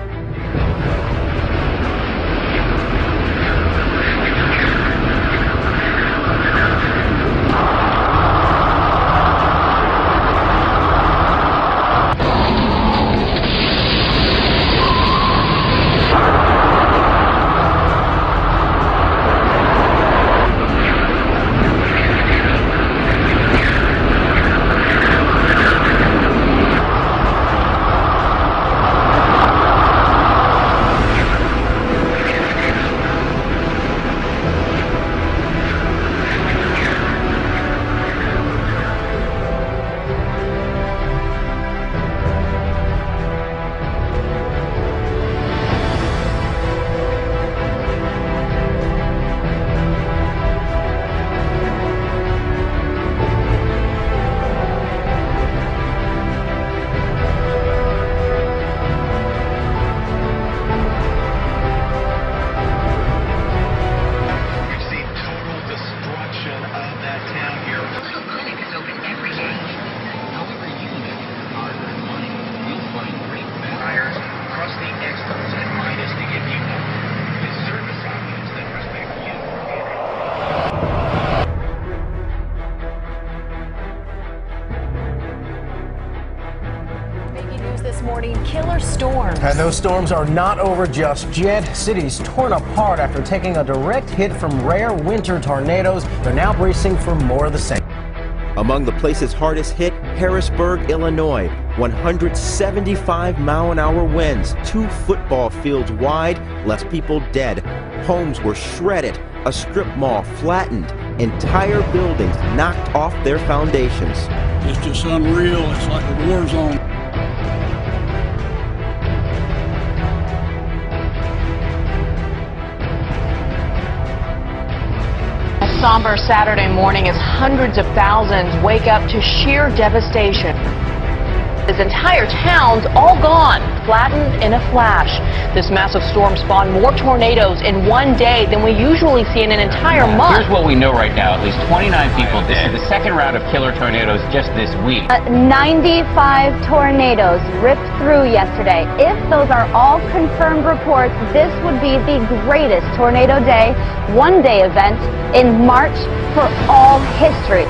And those storms are not over just yet. Cities torn apart after taking a direct hit from rare winter tornadoes. They're now bracing for more of the same. Among the places hardest hit, Harrisburg, Illinois. 175-mile-an-hour winds, 2 football fields wide, left people dead. Homes were shredded, a strip mall flattened, entire buildings knocked off their foundations. It's just unreal. It's like a war zone. A somber Saturday morning as hundreds of thousands wake up to sheer devastation. His entire town's all gone, flattened in a flash. This massive storm spawned more tornadoes in one day than we usually see in an entire month. Here's what we know right now. At least 29 people dead. This is the second round of killer tornadoes just this week. 95 tornadoes ripped through yesterday. If those are all confirmed reports, this would be the greatest tornado day, one-day event in March for all history.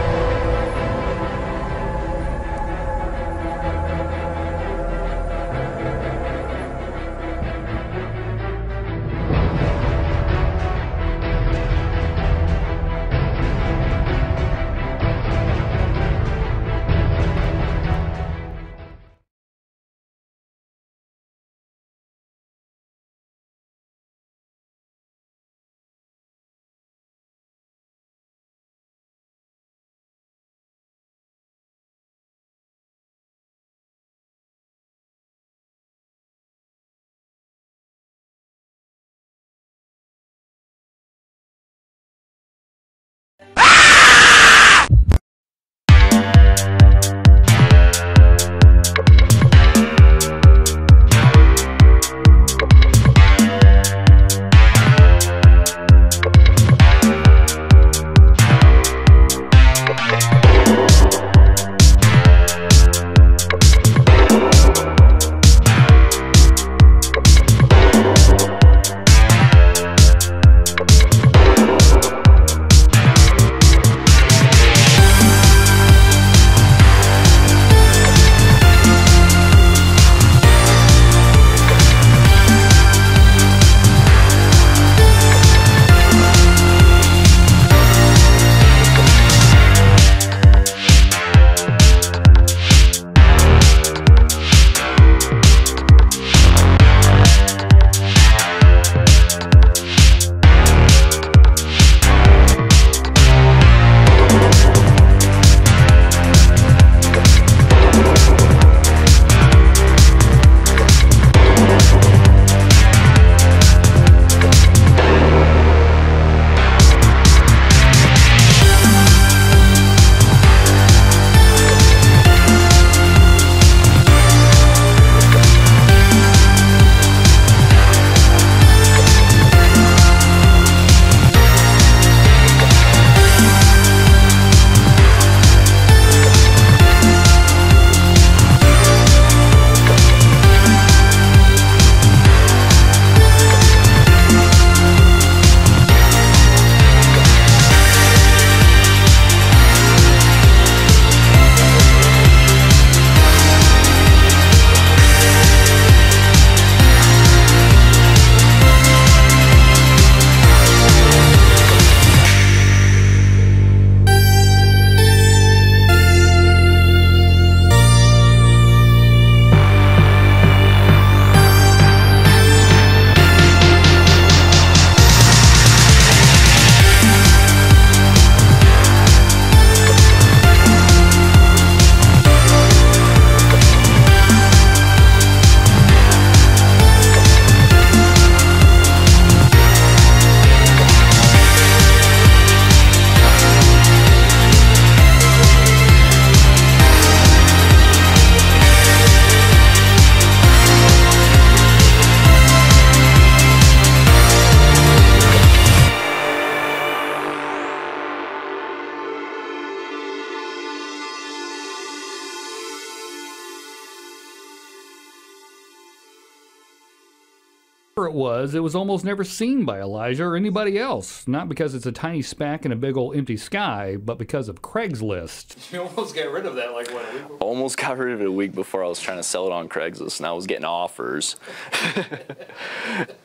It was almost never seen by Elijah or anybody else. Not because it's a tiny speck in a big old empty sky, but because of Craigslist. You almost got rid of that like what, a week before? Almost got rid of it a week before. I was trying to sell it on Craigslist, and I was getting offers.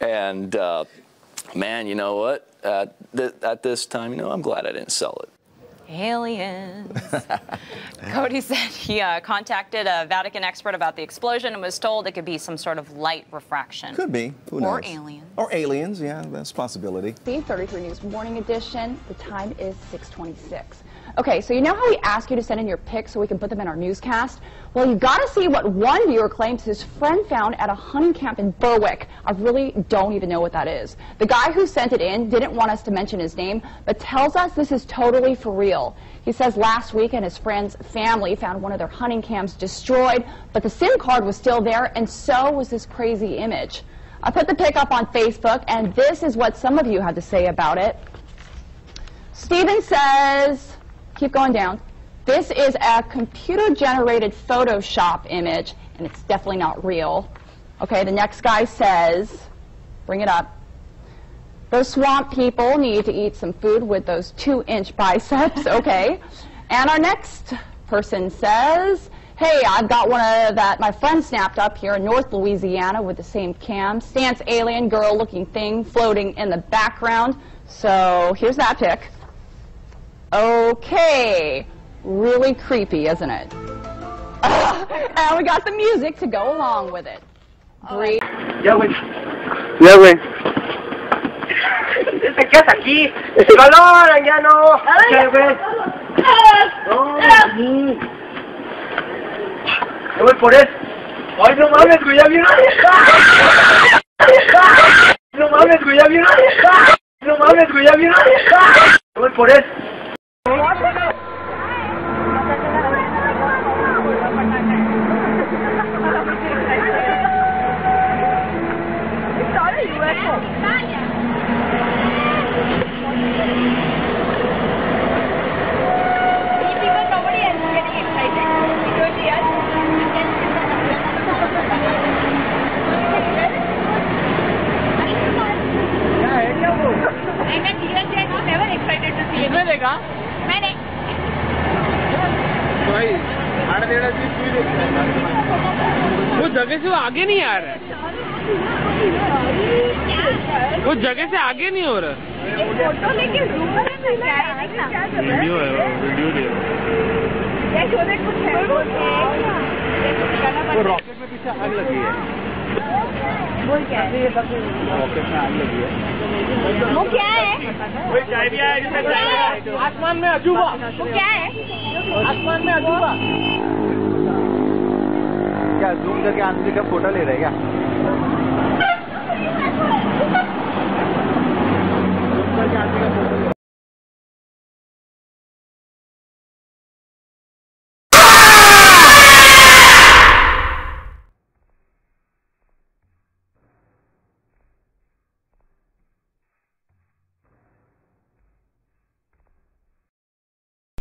And man, you know what? At this time, you know, I'm glad I didn't sell it. Aliens. Cody said he contacted a Vatican expert about the explosion and was told it could be some sort of light refraction. Could be. Who knows? Or aliens. Or aliens, yeah, that's a possibility. 33 News Morning Edition. The time is 6:26. Okay, so you know how we ask you to send in your pics so we can put them in our newscast? Well, you got to see what one viewer claims his friend found at a hunting camp in Berwick. I really don't even know what that is. The guy who sent it in didn't want us to mention his name, but tells us this is totally for real. He says last weekend his friend's family found one of their hunting camps destroyed, but the SIM card was still there, and so was this crazy image. I put the pic up on Facebook, and this is what some of you had to say about it. Steven says, keep going down. This is a computer-generated Photoshop image, and it's definitely not real. Okay, the next guy says, bring it up. Those swamp people need to eat some food with those 2-inch biceps, okay. And our next person says, hey, I've got one of that my friend snapped up here in North Louisiana with the same cam. Stance alien girl-looking thing floating in the background. So here's that pic. Okay. Really creepy, isn't it? And we got the music to go along with it. Breathe. Ya, güey. Ya, güey. ¿Te quedas aquí? ¡El calor, ya no! Ya, güey. No, ya voy por él. ¡Ay, no mames, güey! ¡Ya vino! ¡No mames, güey! ¡Ya vino! ¡No mames, güey! ¡Ya vino! Ya voy por él. वो जगह से वो आगे नहीं आ रहा है वो जगह से आगे नहीं हो रहा वीडियो है वीडियो वो रॉकेट में पीछे आग लगी है रॉकेट में आग लगी है वो क्या है आसमान में अजूबा वो क्या है आसमान में अजूबा क्या जूम करके आदमी का फोटो ले रहे क्या जूम करके आदमी का फोटो ले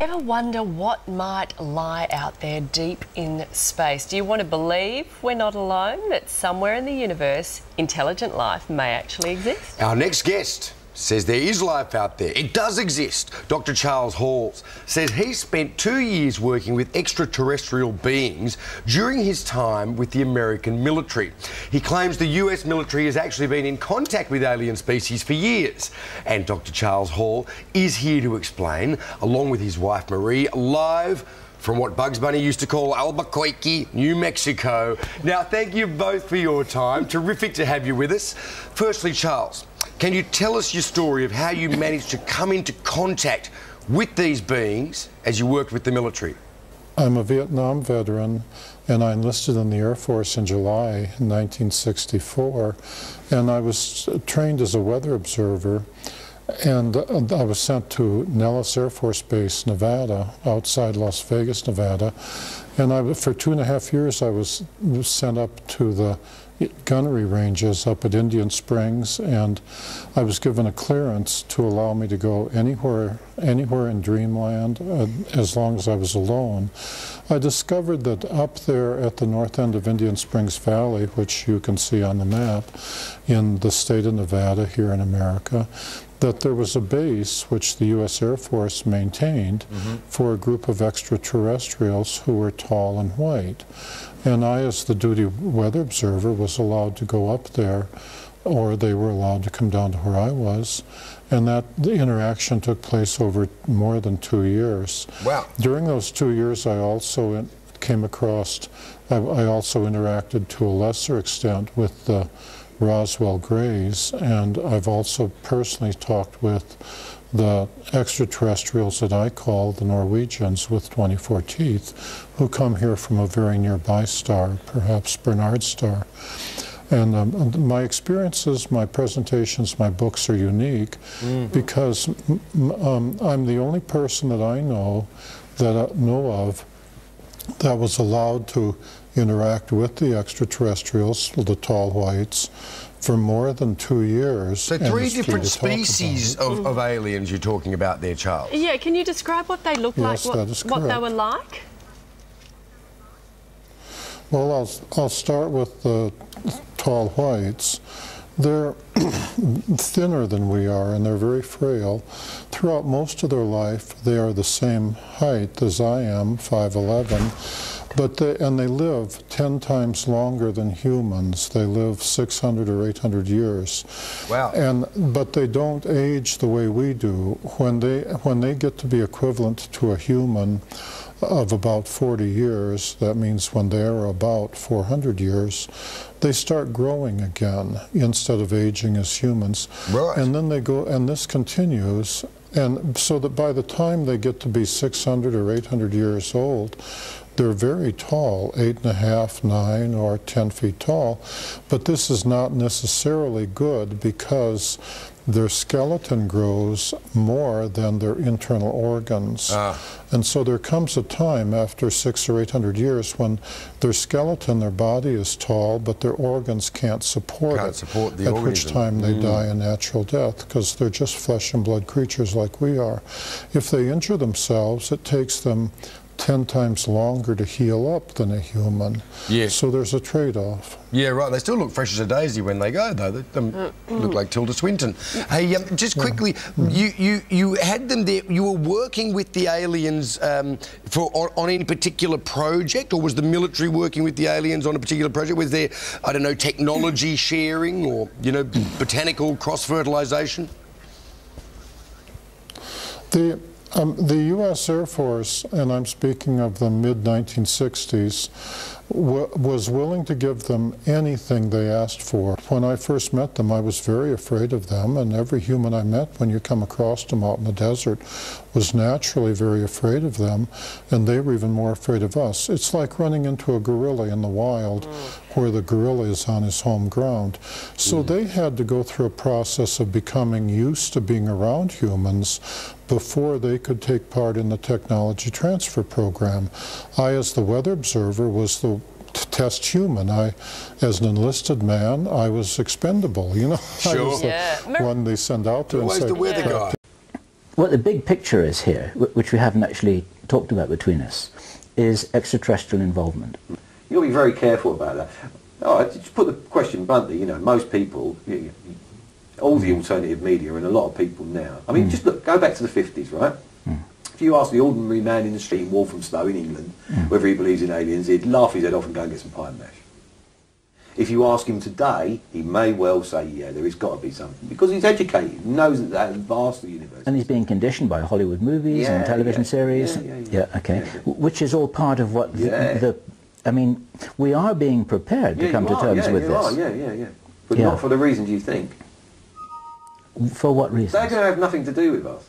Ever wonder what might lie out there deep in space? Do you want to believe we're not alone, that somewhere in the universe intelligent life may actually exist? Our next guest says there is life out there. It does exist. Dr. Charles Hall says he spent 2 years working with extraterrestrial beings during his time with the American military. He claims the US military has actually been in contact with alien species for years. And Dr. Charles Hall is here to explain, along with his wife Marie, live from what Bugs Bunny used to call Albuquerque, New Mexico. Now, thank you both for your time. Terrific to have you with us. Firstly, Charles, can you tell us your story of how you managed to come into contact with these beings as you worked with the military? I'm a Vietnam veteran, and I enlisted in the Air Force in July 1964, and I was trained as a weather observer. And I was sent to Nellis Air Force Base, Nevada, outside Las Vegas, Nevada. And for 2.5 years, I was sent up to the gunnery ranges up at Indian Springs, and I was given a clearance to allow me to go anywhere in Dreamland as long as I was alone. I discovered that up there at the north end of Indian Springs Valley, which you can see on the map in the state of Nevada here in America, that there was a base which the U.S. Air Force maintained for a group of extraterrestrials who were tall and white. And I, as the duty weather observer, was allowed to go up there, or they were allowed to come down to where I was. And the interaction took place over more than 2 years. Wow. During those 2 years, I also came across, I also interacted to a lesser extent with the Roswell Greys, and I've also personally talked with the extraterrestrials that I call the Norwegians with 24 teeth, who come here from a very nearby star, perhaps Bernard star. And my experiences, my presentations, my books are unique because I'm the only person that I know of that was allowed to interact with the extraterrestrials, the tall whites, for more than 2 years. So 3 different species of aliens you're talking about there, Charles? Yeah, can you describe what they look like, what they were like? Well, I'll start with the tall whites. They're thinner than we are, and they're very frail. Throughout most of their life, they are the same height as I am, 5'11", and they live 10 times longer than humans. They live 600 or 800 years. Wow. But they don't age the way we do. When they get to be equivalent to a human of about 40 years, that means when they're about 400 years, they start growing again instead of aging as humans. Right. And then they go, and this continues, and so that by the time they get to be 600 or 800 years old, they're very tall, 8.5, 9, or 10 feet tall. But this is not necessarily good because their skeleton grows more than their internal organs. And so there comes a time after 600 or 800 years when their skeleton, their body is tall, but their organs can't support it. At which time they die a natural death, because they're just flesh and blood creatures like we are. If they injure themselves, it takes them 10 times longer to heal up than a human. Yeah. So there's a trade-off. Yeah, right. They still look fresh as a daisy when they go, though. They look like Tilda Swinton. Hey, just quickly, you had them there. You were working with the aliens on any particular project, or was the military working with the aliens on a particular project? Was there, I don't know, technology sharing, or botanical cross-fertilization? The U.S. Air Force, and I'm speaking of the mid-1960s, was willing to give them anything they asked for. When I first met them, I was very afraid of them, and every human I met, when you come across them out in the desert, was naturally very afraid of them, and they were even more afraid of us. It's like running into a gorilla in the wild, where the gorilla is on his home ground. So they had to go through a process of becoming used to being around humans before they could take part in the technology transfer program. I, as the weather observer, was the test human. As an enlisted man, I was expendable, I was the one they send out there and say, the weather guy? What the big picture is here, which we haven't actually talked about between us, is extraterrestrial involvement. You've got to be very careful about that. Just put the question bluntly, most people, all the alternative media and a lot of people now, I mean, just look, go back to the 50s, right? If you ask the ordinary man in the street in Walthamstow in England whether he believes in aliens, he'd laugh his head off and go and get some pie and mash. If you ask him today, he may well say, yeah, there has got to be something, because he's educated, he knows that that vast the universe. And he's being conditioned by Hollywood movies and television series. Which is all part of what I mean, we are being prepared to come to terms with this. But not for the reasons you think. For what reason? They're going to have nothing to do with us.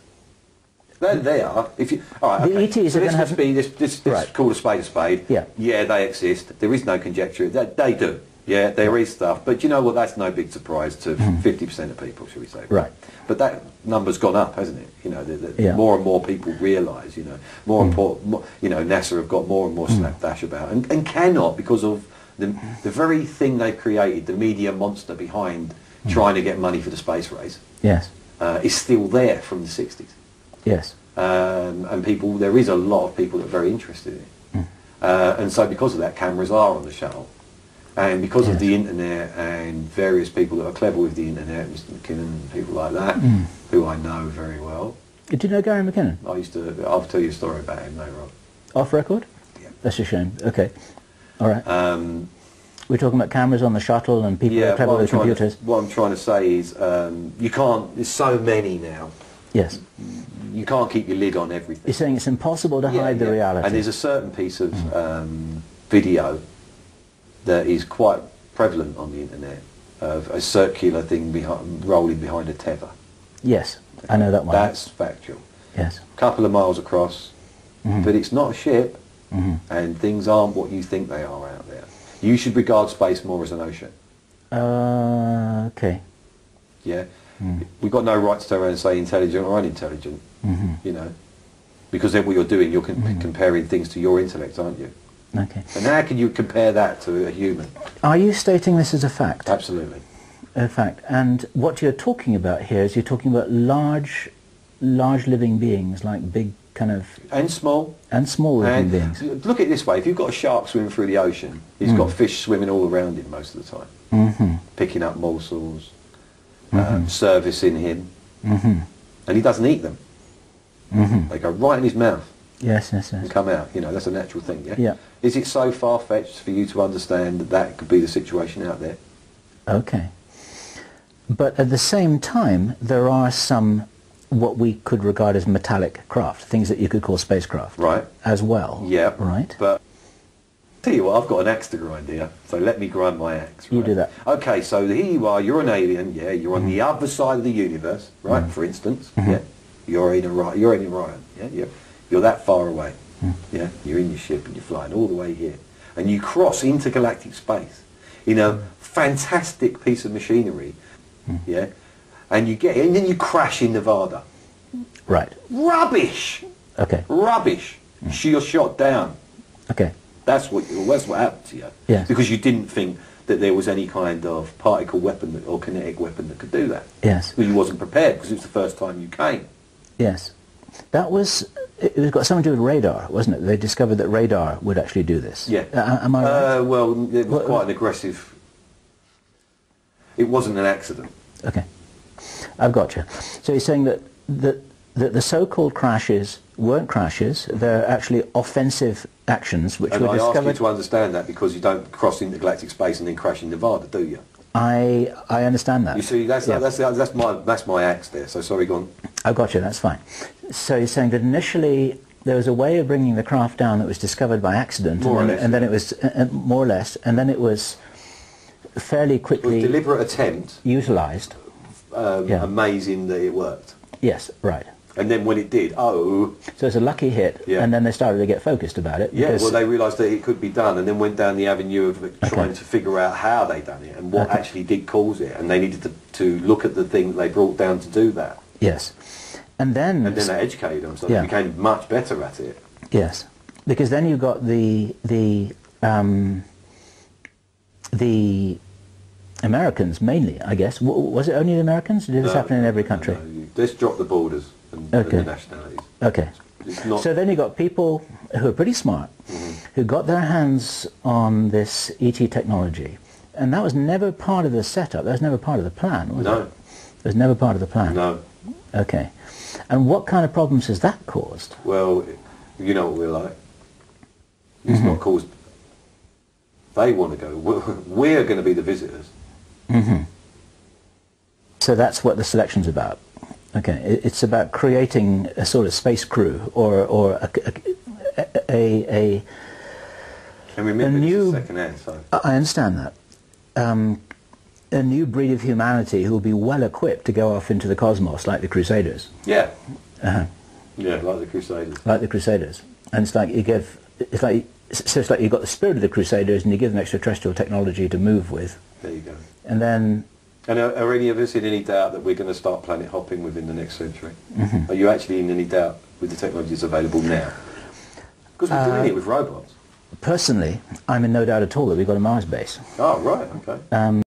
They are. If you, all right, the ETs are going to have... Let's call a spade a spade. Yeah, they exist. There is no conjecture. They do. Yeah, there is stuff, but you know what? That's no big surprise to 50% of people, should we say? Right. But that number's gone up, hasn't it? You know, more and more people realise. You know, more important. You know, NASA have got more and more slapdash about, and cannot because of the very thing they've created, the media monster behind trying to get money for the space race. Yes. Is still there from the 60s. Yes. And people, there is a lot of people that are very interested in it. And so because of that, cameras are on the shuttle. And because of the internet and various people that are clever with the internet, Mr. McKinnon and people like that, who I know very well. Did you know Gary McKinnon? I'll tell you a story about him later on. Off record? Yeah. That's a shame. Okay. All right. We're talking about cameras on the shuttle and people are clever with computers. What I'm trying to say is you can't, there's so many now. Yes. You can't keep your lid on everything. You're saying it's impossible to hide the reality. And there's a certain piece of video that is quite prevalent on the internet of a circular thing rolling behind a tether. Yes, I know that one. That's factual. Yes. A couple of miles across, but it's not a ship, and things aren't what you think they are out there. You should regard space more as an ocean. Okay. Yeah. We've got no right to turn around and say intelligent or unintelligent, you know, because then what you're doing, you're comparing things to your intellect, aren't you? Okay. And how can you compare that to a human? Are you stating this as a fact? Absolutely. A fact. And what you're talking about here is you're talking about large living beings, like big kind of... And small. And small living beings. Look at it this way, if you've got a shark swimming through the ocean, he's got fish swimming all around him most of the time, picking up morsels, servicing him, and he doesn't eat them. They go right in his mouth. Yes, yes, yes. And come out. You know, that's a natural thing, yeah? Yeah. Is it so far-fetched for you to understand that that could be the situation out there? Okay. But at the same time, there are some what we could regard as metallic craft, things that you could call spacecraft. Right. As well. Yeah. Right. But tell you what, I've got an axe to grind here, so let me grind my axe. Right? You do that. Okay, so here you are, you're an alien, yeah, you're on the other side of the universe, right, for instance, yeah, you're in Orion, yeah, you're that far away, yeah, you're in your ship and you're flying all the way here, and you cross intergalactic space in a fantastic piece of machinery, yeah, and you get and then you crash in Nevada. Right. Rubbish. Okay. Rubbish. You're shot down. Okay. That's what happened to you. Yes. Because you didn't think that there was any kind of particle weapon or kinetic weapon that could do that. Yes. Well, you wasn't prepared because it was the first time you came. Yes. That was, it was got something to do with radar, wasn't it? They discovered that radar would actually do this. Yeah. Am I right? Well, it was quite an aggressive... It wasn't an accident. Okay. I've got you. So you're saying that the so-called crashes weren't crashes, they're actually offensive actions which were discovered... And I ask you to understand that because you don't cross intergalactic space and then crash in Nevada, do you? I understand that. You see, that's my axe there, so sorry, go on. I've got you, that's fine. So you're saying that initially there was a way of bringing the craft down that was discovered by accident, and then it was, more or less, and then it was fairly quickly... It was a deliberate attempt. Utilised. Amazing that it worked. Yes, right. And then when it did, So it's a lucky hit, and then they started to get focused about it. Yeah, well, they realised that it could be done, and then went down the avenue of trying to figure out how they done it and what actually did cause it, and they needed to look at the thing that they brought down to do that. Yes. And then they educated them, so they became much better at it. Yes, because then you got the Americans mainly, I guess. Was it only the Americans? Did this happen in every country? No, let's drop the borders and the nationalities. Okay. So then you got people who are pretty smart, who got their hands on this ET technology, and that was never part of the setup. That was never part of the plan, was it? No. It was never part of the plan. No. Okay. And what kind of problems has that caused? Well, you know what we're like. It's not caused... They want to go. We're going to be the visitors. So that's what the selection's about. Okay, it's about creating a sort of space crew or a and remember, new... second hand, so. I understand that. A new breed of humanity who will be well equipped to go off into the cosmos like the Crusaders. Yeah. Yeah, like the Crusaders. Like the Crusaders. And it's like So it's like you've got the spirit of the Crusaders and you give them extraterrestrial technology to move with. There you go. And then... And are any of us in any doubt that we're going to start planet hopping within the next century? Mm-hmm. Are you actually in any doubt with the technologies available now? Because we're doing it with robots. Personally, I'm in no doubt at all that we've got a Mars base. Oh, right, okay.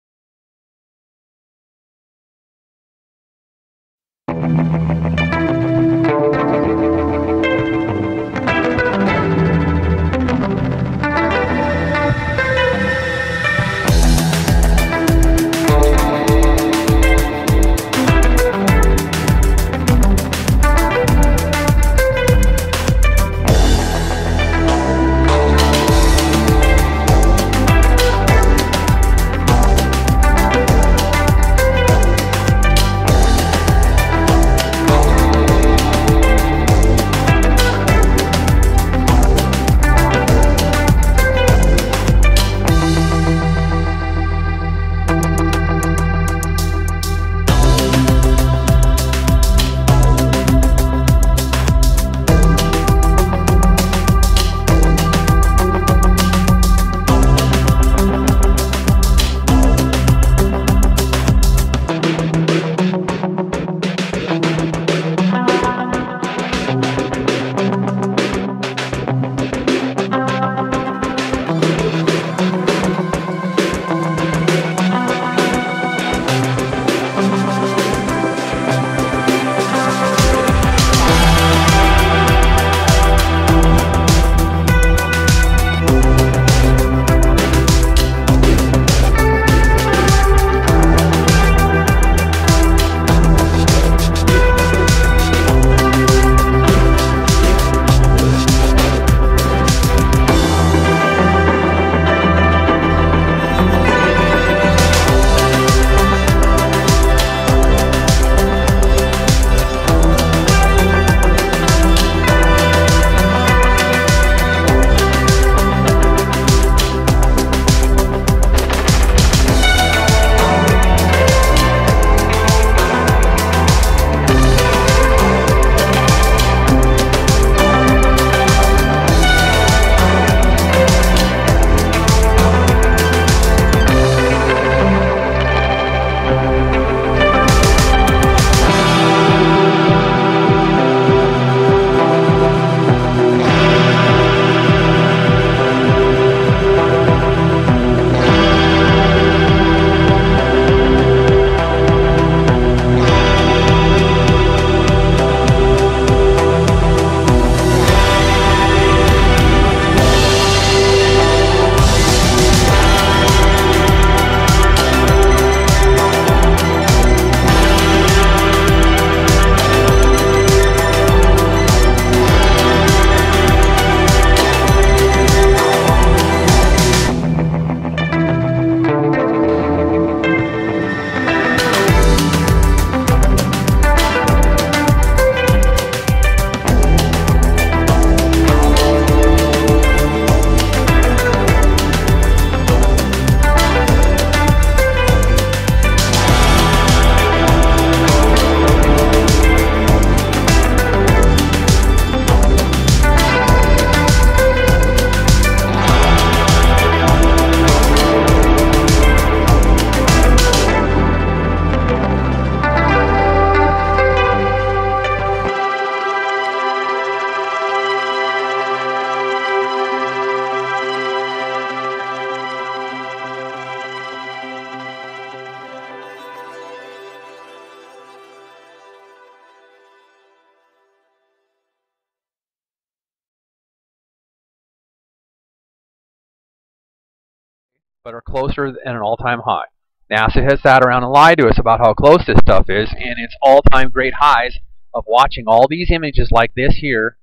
but are closer than an all-time high. NASA has sat around and lied to us about how close this stuff is, and it's all-time great highs of watching all these images like this here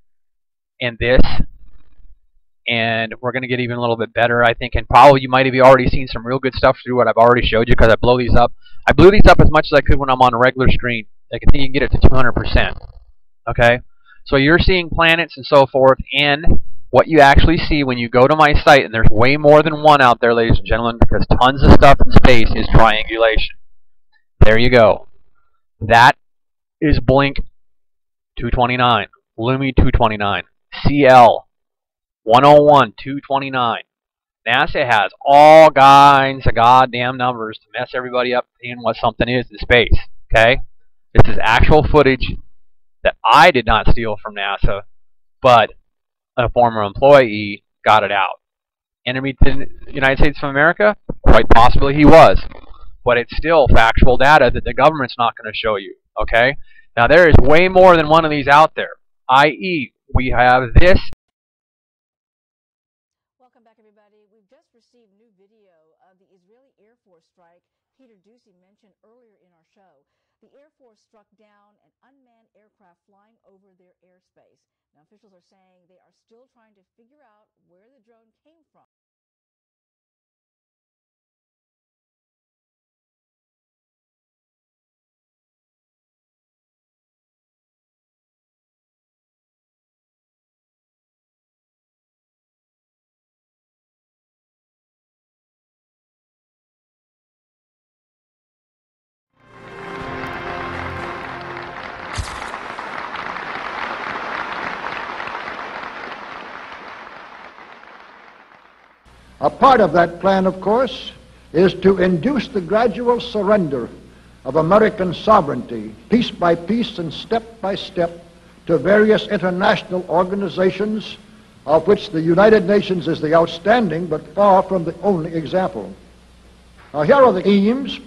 and this, and we're going to get even a little bit better, I think, and probably you might have already seen some real good stuff through what I've already showed you because I blow these up. I blew these up as much as I could when I'm on a regular screen. I think you can get it to 200%. Okay? So you're seeing planets and so forth, and what you actually see when you go to my site, and there's way more than one out there, ladies and gentlemen, because tons of stuff in space is triangulation. There you go. That is Blink 229, Lumi 229, CL 101-229. NASA has all kinds of goddamn numbers to mess everybody up in what something is in space. Okay? This is actual footage that I did not steal from NASA, but a former employee got it out. Enemy to the United States of America? Quite possibly he was. But it's still factual data that the government's not going to show you. Okay? Now there is way more than one of these out there. I.e., we have this. Welcome back, everybody. We've just received new video of the Israeli Air Force strike Peter Ducey mentioned earlier in our show. The Air Force struck down an unmanned aircraft flying over their airspace. Now, officials are saying they are still trying to figure out where the drone came from. A part of that plan, of course, is to induce the gradual surrender of American sovereignty, piece by piece and step by step, to various international organizations, of which the United Nations is the outstanding but far from the only example. Now, here are the aims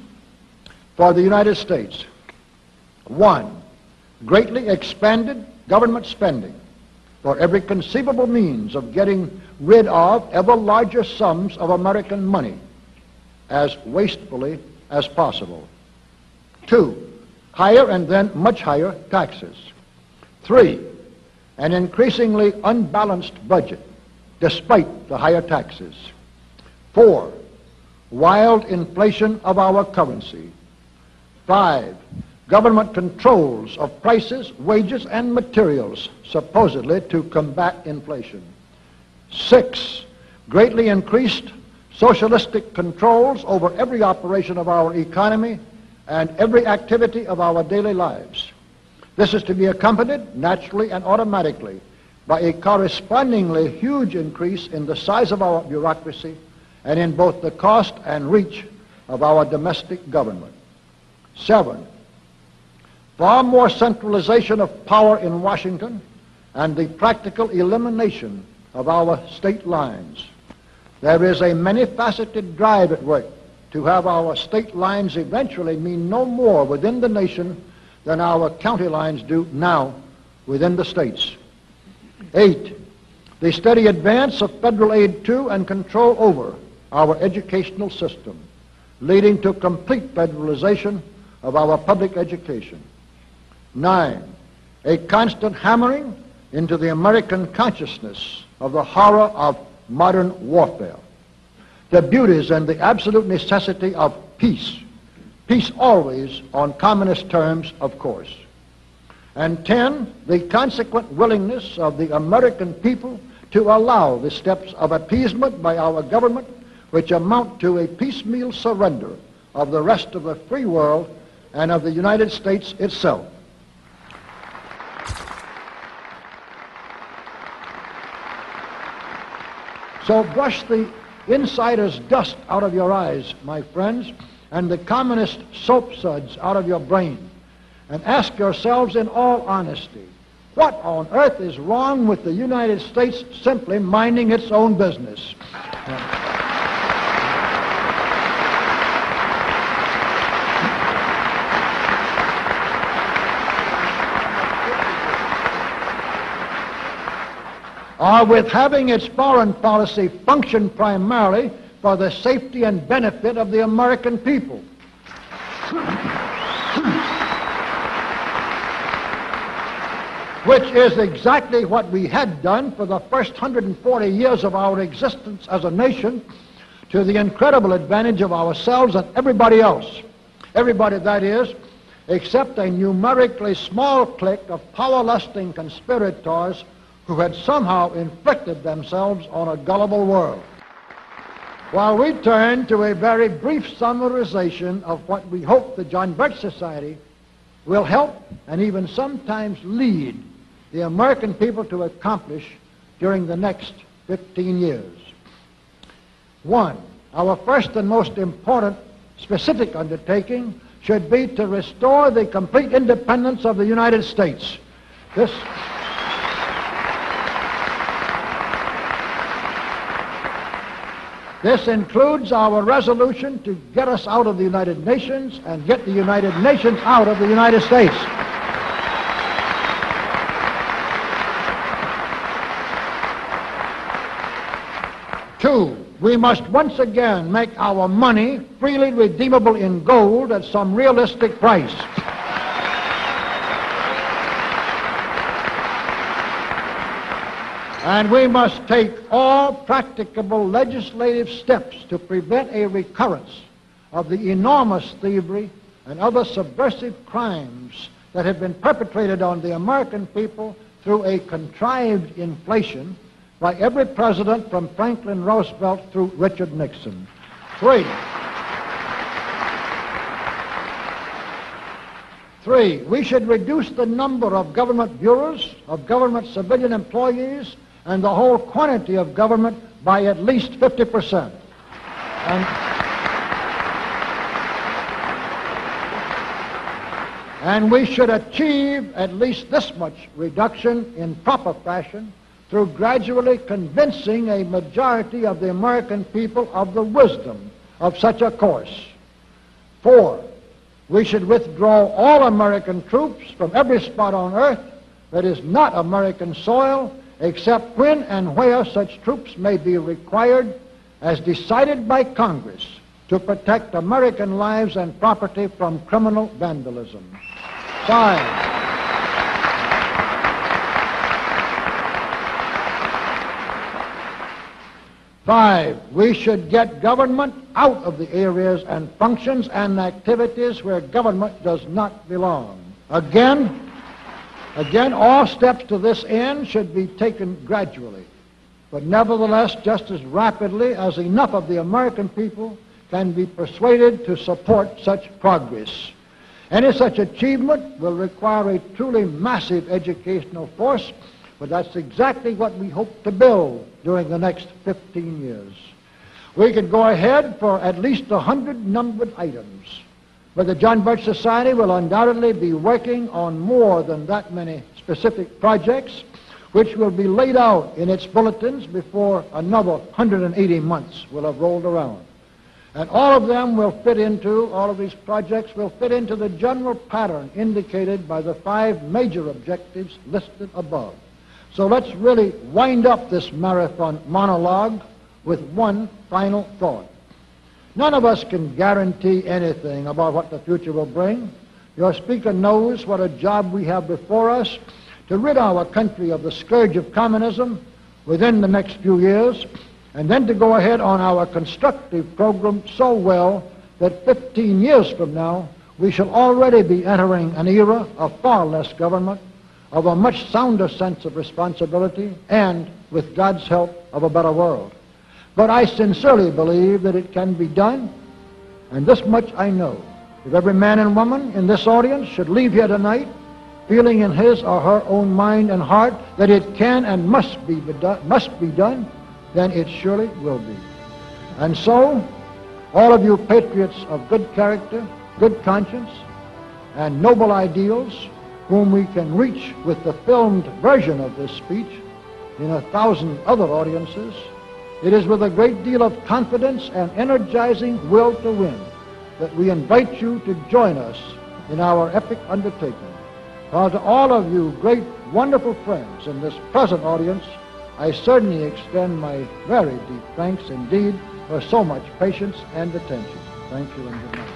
for the United States. 1, greatly expanded government spending for every conceivable means of getting rid of ever larger sums of American money as wastefully as possible. 2, higher and then much higher taxes. 3, an increasingly unbalanced budget despite the higher taxes. 4, wild inflation of our currency. 5, government controls of prices, wages, and materials, supposedly to combat inflation. 6, greatly increased socialistic controls over every operation of our economy and every activity of our daily lives. This is to be accompanied, naturally and automatically, by a correspondingly huge increase in the size of our bureaucracy and in both the cost and reach of our domestic government. 7, far more centralization of power in Washington and the practical elimination of our state lines. There is a many-faceted drive at work to have our state lines eventually mean no more within the nation than our county lines do now within the states. 8, the steady advance of federal aid to and control over our educational system, leading to complete federalization of our public education. 9, a constant hammering into the American consciousness of the horror of modern warfare, the beauties and the absolute necessity of peace, peace always on communist terms, of course. And 10, the consequent willingness of the American people to allow the steps of appeasement by our government which amount to a piecemeal surrender of the rest of the free world and of the United States itself. So brush the insider's dust out of your eyes, my friends, and the communist soap suds out of your brain, and ask yourselves in all honesty, what on earth is wrong with the United States simply minding its own business? Or with having its foreign policy function primarily for the safety and benefit of the American people. Which is exactly what we had done for the first 140 years of our existence as a nation, to the incredible advantage of ourselves and everybody else. Everybody, that is, except a numerically small clique of power-lusting conspirators who had somehow inflicted themselves on a gullible world. While we turn to a very brief summarization of what we hope the John Birch Society will help and even sometimes lead the American people to accomplish during the next 15 years. One, our first and most important specific undertaking should be to restore the complete independence of the United States. This includes our resolution to get us out of the United Nations and get the United Nations out of the United States. Two, we must once again make our money freely redeemable in gold at some realistic price. And we must take all practicable legislative steps to prevent a recurrence of the enormous thievery and other subversive crimes that have been perpetrated on the American people through a contrived inflation by every president from Franklin Roosevelt through Richard Nixon. Three, we should reduce the number of government bureaus, of government civilian employees, and the whole quantity of government by at least 50%. And we should achieve at least this much reduction in proper fashion through gradually convincing a majority of the American people of the wisdom of such a course. Four, we should withdraw all American troops from every spot on earth that is not American soil, except when and where such troops may be required as decided by Congress to protect American lives and property from criminal vandalism. Five, we should get government out of the areas and functions and activities where government does not belong. Again, all steps to this end should be taken gradually, but nevertheless just as rapidly as enough of the American people can be persuaded to support such progress. Any such achievement will require a truly massive educational force, but that's exactly what we hope to build during the next 15 years. We could go ahead for at least 100 numbered items, but the John Birch Society will undoubtedly be working on more than that many specific projects, which will be laid out in its bulletins before another 180 months will have rolled around. And all of these projects will fit into the general pattern indicated by the 5 major objectives listed above. So let's really wind up this marathon monologue with one final thought. None of us can guarantee anything about what the future will bring. Your speaker knows what a job we have before us to rid our country of the scourge of communism within the next few years, and then to go ahead on our constructive program so well that 15 years from now we shall already be entering an era of far less government, of a much sounder sense of responsibility, and, with God's help, of a better world. But I sincerely believe that it can be done, and this much I know. If every man and woman in this audience should leave here tonight feeling in his or her own mind and heart that it can and must be done, then it surely will be. And so, all of you patriots of good character, good conscience, and noble ideals, whom we can reach with the filmed version of this speech in 1,000 other audiences, it is with a great deal of confidence and energizing will to win that we invite you to join us in our epic undertaking. While to all of you great, wonderful friends in this present audience, I certainly extend my very deep thanks indeed for so much patience and attention. Thank you and good night.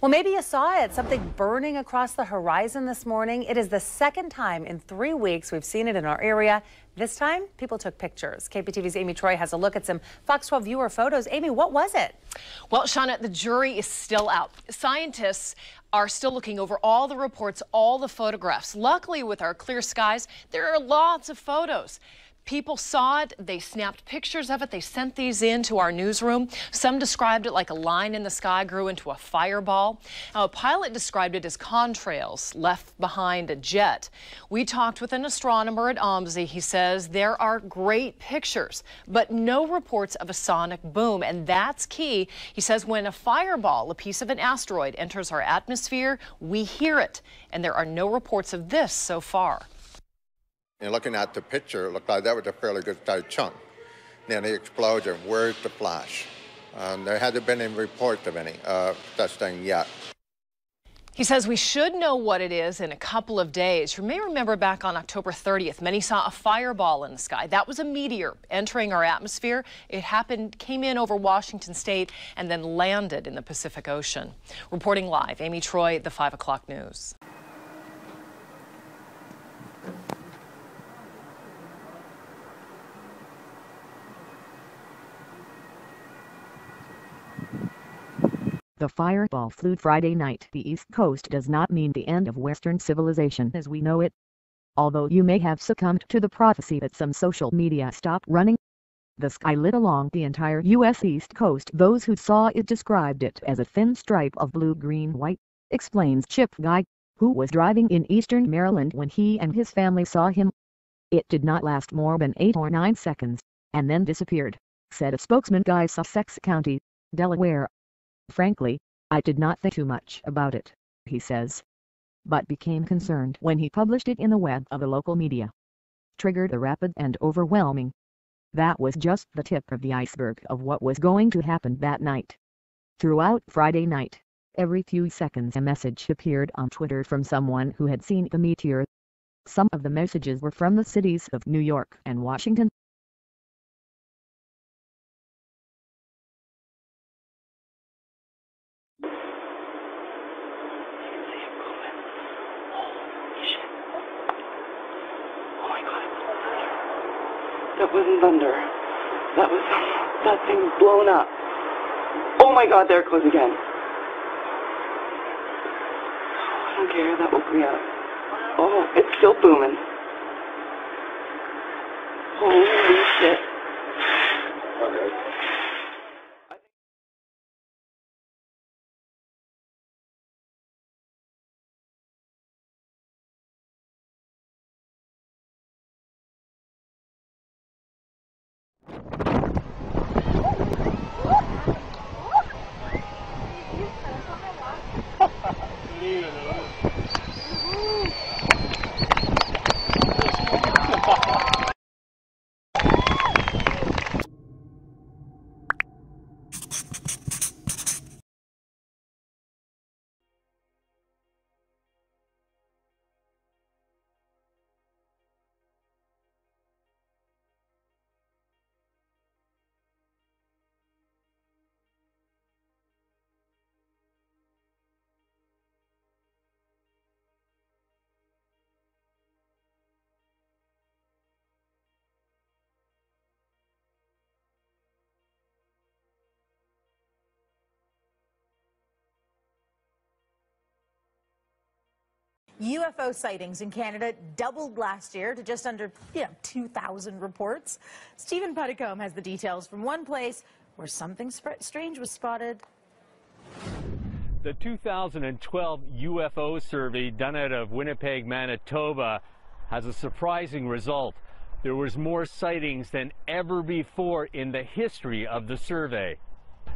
Well, maybe you saw it, something burning across the horizon this morning. It is the second time in 3 weeks we've seen it in our area. This time, people took pictures. KPTV's Amy Troy has a look at some Fox 12 viewer photos. Amy, what was it? Well, Shauna, the jury is still out. Scientists are still looking over all the reports, all the photographs. Luckily, with our clear skies, there are lots of photos. People saw it, they snapped pictures of it, they sent these in to our newsroom. Some described it like a line in the sky grew into a fireball. Now, a pilot described it as contrails left behind a jet. We talked with an astronomer at OMSI. He says there are great pictures, but no reports of a sonic boom, and that's key. He says when a fireball, a piece of an asteroid, enters our atmosphere, we hear it, and there are no reports of this so far. And looking at the picture, it looked like that was a fairly good sized chunk. Then the explosion, where's the flash? There hasn't been any reports of any such thing yet. He says we should know what it is in a couple of days. You may remember back on October 30th, many saw a fireball in the sky. That was a meteor entering our atmosphere. It came in over Washington State and then landed in the Pacific Ocean. Reporting live, Amy Troy, the 5 o'clock news. The fireball flew Friday night. The East Coast does not mean the end of Western civilization as we know it. Although you may have succumbed to the prophecy that some social media stopped running. The sky lit along the entire U.S. East Coast. Those who saw it described it as a thin stripe of blue-green-white, explains Chip Guy, who was driving in eastern Maryland when he and his family saw him. It did not last more than 8 or 9 seconds, and then disappeared, said a spokesman. Guy, Sussex County, Delaware. Frankly, I did not think too much about it, he says, but became concerned when he published it in the web of the local media. Triggered a rapid and overwhelming. That was just the tip of the iceberg of what was going to happen that night. Throughout Friday night, every few seconds a message appeared on Twitter from someone who had seen the meteor. Some of the messages were from the cities of New York and Washington. That wasn't thunder. That was that thing blown up. Oh my God, there it goes again. I don't care, that woke me up. Oh, it's still booming. Holy shit. UFO sightings in Canada doubled last year to just under 2,000 reports. Stephen Puddicombe has the details from one place where something strange was spotted. The 2012 UFO survey done out of Winnipeg, Manitoba has a surprising result. There was more sightings than ever before in the history of the survey.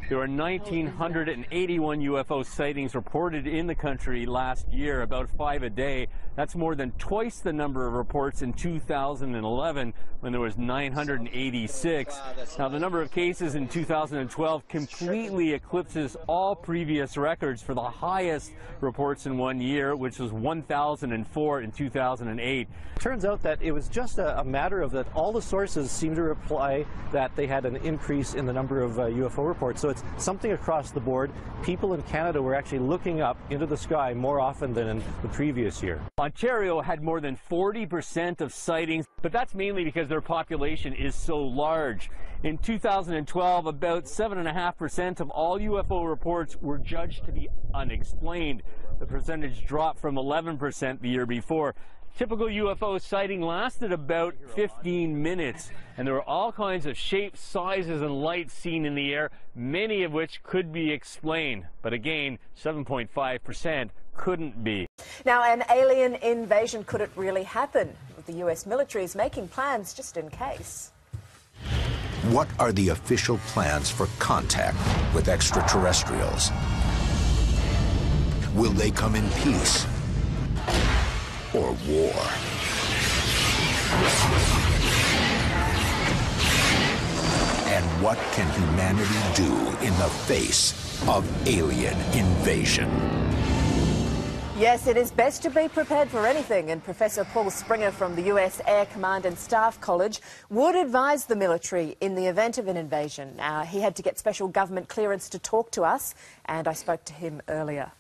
There were 1,981 UFO sightings reported in the country last year, about 5 a day. That's more than twice the number of reports in 2011 when there was 986. Now, the number of cases in 2012 completely eclipses all previous records for the highest reports in 1 year, which was 1,004 in 2008. Turns out that it was just a matter of that all the sources seem to reply that they had an increase in the number of UFO reports. So it's something across the board. People in Canada were actually looking up into the sky more often than in the previous year. Ontario had more than 40% of sightings, but that's mainly because their population is so large. In 2012, about 7.5% of all UFO reports were judged to be unexplained. The percentage dropped from 11% the year before. Typical UFO sighting lasted about 15 minutes, and there were all kinds of shapes, sizes, and lights seen in the air, many of which could be explained. But again, 7.5% couldn't be. Now, an alien invasion, could it really happen? The US military is making plans just in case. What are the official plans for contact with extraterrestrials? Will they come in peace or war? And what can humanity do in the face of alien invasion? Yes, it is best to be prepared for anything, and Professor Paul Springer from the US Air Command and Staff College would advise the military in the event of an invasion. He had to get special government clearance to talk to us, and I spoke to him earlier.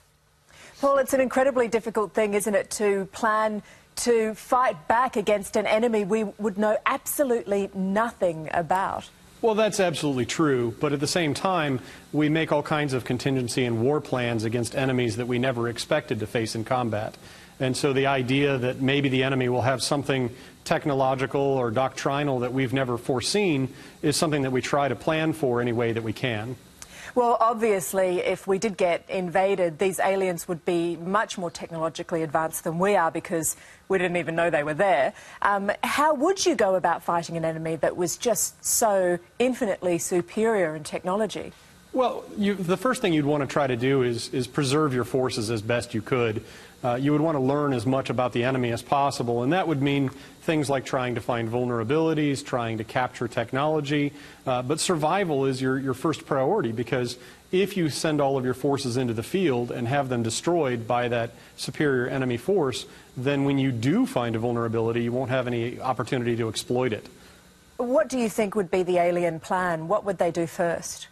Paul, it's an incredibly difficult thing, isn't it, to plan to fight back against an enemy we would know absolutely nothing about? Well, that's absolutely true, but at the same time, we make all kinds of contingency and war plans against enemies that we never expected to face in combat. And so the idea that maybe the enemy will have something technological or doctrinal that we've never foreseen is something that we try to plan for any way that we can. Well, obviously, if we did get invaded, these aliens would be much more technologically advanced than we are because we didn't even know they were there. How would you go about fighting an enemy that was just so infinitely superior in technology? Well, the first thing you'd want to try to do is preserve your forces as best you could. You would want to learn as much about the enemy as possible, and that would mean things like trying to find vulnerabilities, trying to capture technology, but survival is your first priority, because if you send all of your forces into the field and have them destroyed by that superior enemy force, then when you do find a vulnerability, you won't have any opportunity to exploit it. What do you think would be the alien plan? What would they do first?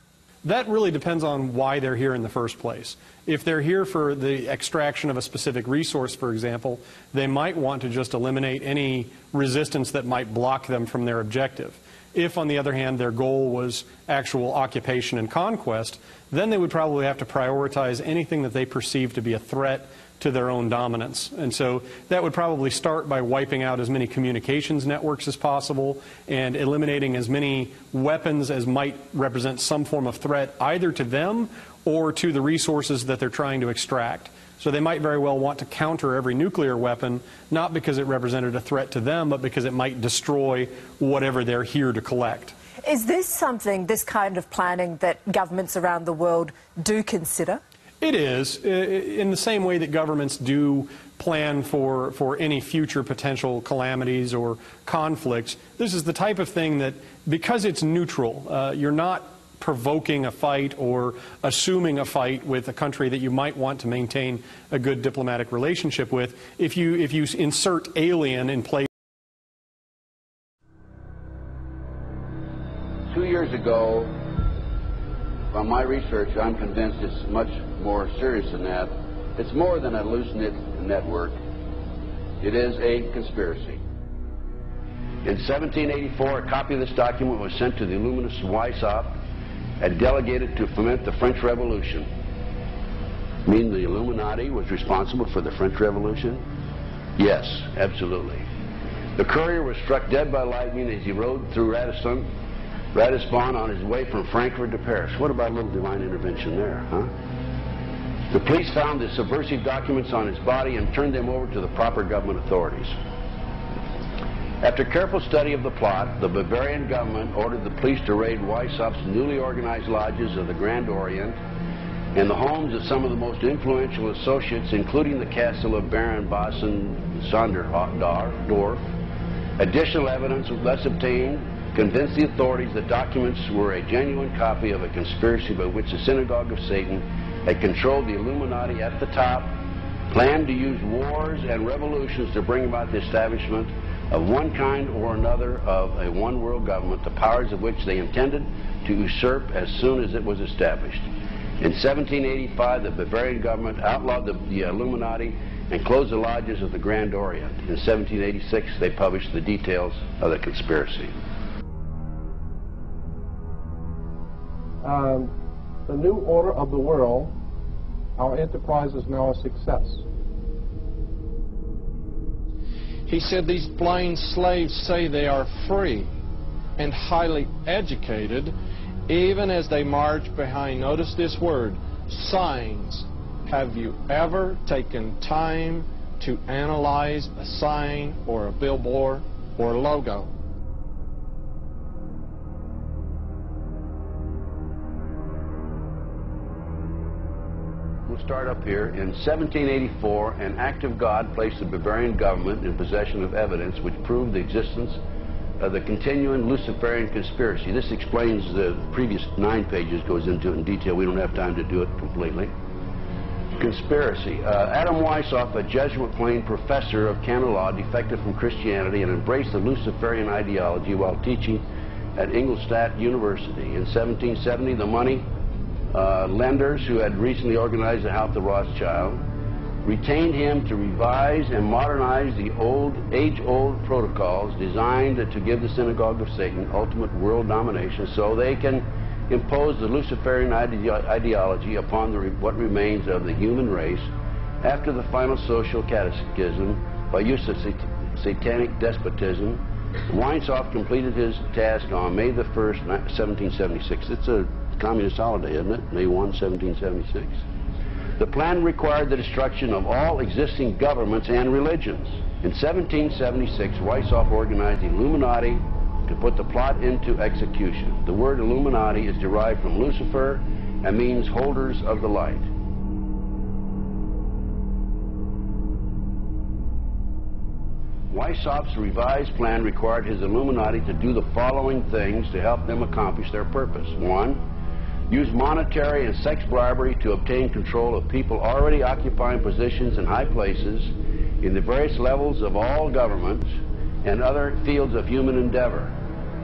That really depends on why they're here in the first place. If they're here for the extraction of a specific resource, for example, they might want to just eliminate any resistance that might block them from their objective. If, on the other hand, their goal was actual occupation and conquest, then they would probably have to prioritize anything that they perceive to be a threat to their own dominance. And so that would probably start by wiping out as many communications networks as possible and eliminating as many weapons as might represent some form of threat either to them or to the resources that they're trying to extract. So they might very well want to counter every nuclear weapon, not because it represented a threat to them, but because it might destroy whatever they're here to collect. Is this something, this kind of planning, that governments around the world do consider? It is, in the same way that governments do plan for any future potential calamities or conflicts. This is the type of thing that, because it's neutral, you're not provoking a fight or assuming a fight with a country that you might want to maintain a good diplomatic relationship with. If you insert alien in place. 2 years ago, from my research, I'm convinced it's much more serious than that. It's more than a loose-knit network. It is a conspiracy. In 1784, a copy of this document was sent to the illuminist Weishaupt and delegated to foment the French Revolution. Mean the Illuminati was responsible for the French Revolution? Yes, absolutely. The courier was struck dead by lightning as he rode through Ratisbon on his way from Frankfurt to Paris. What about a little divine intervention there, huh? The police found the subversive documents on his body and turned them over to the proper government authorities. After careful study of the plot, the Bavarian government ordered the police to raid Weishaupt's newly organized lodges of the Grand Orient and the homes of some of the most influential associates, including the castle of Baron Basen-Sonderdorf. Additional evidence thus obtained convinced the authorities that documents were a genuine copy of a conspiracy by which the Synagogue of Satan had controlled the Illuminati at the top, planned to use wars and revolutions to bring about the establishment of one kind or another of a one-world government, the powers of which they intended to usurp as soon as it was established. In 1785, the Bavarian government outlawed the Illuminati and closed the lodges of the Grand Orient. In 1786, they published the details of the conspiracy. The new order of the world, our enterprise is now a success. He said these blind slaves say they are free and highly educated, even as they march behind, notice this word, signs. Have you ever taken time to analyze a sign or a billboard or a logo? We'll start up here. In 1784, an act of God placed the Bavarian government in possession of evidence which proved the existence of the continuing Luciferian conspiracy. This explains the previous 9 pages, goes into it in detail. We don't have time to do it completely. Conspiracy. Adam Weishaupt, a Jesuit-trained professor of canon law, defected from Christianity and embraced the Luciferian ideology while teaching at Ingolstadt University. In 1770, the money lenders who had recently organized the House of Rothschild retained him to revise and modernize the age-old protocols designed to give the Synagogue of Satan ultimate world domination so they can impose the Luciferian ideology upon what remains of the human race after the final social cataclysm by use of satanic despotism. Weishaupt completed his task on May the 1st, 1776. It's a communist holiday, isn't it? May 1, 1776. The plan required the destruction of all existing governments and religions. In 1776, Weishaupt organized the Illuminati to put the plot into execution. The word Illuminati is derived from Lucifer and means holders of the light. Weishaupt's revised plan required his Illuminati to do the following things to help them accomplish their purpose. 1. Use monetary and sex bribery to obtain control of people already occupying positions in high places in the various levels of all governments and other fields of human endeavor.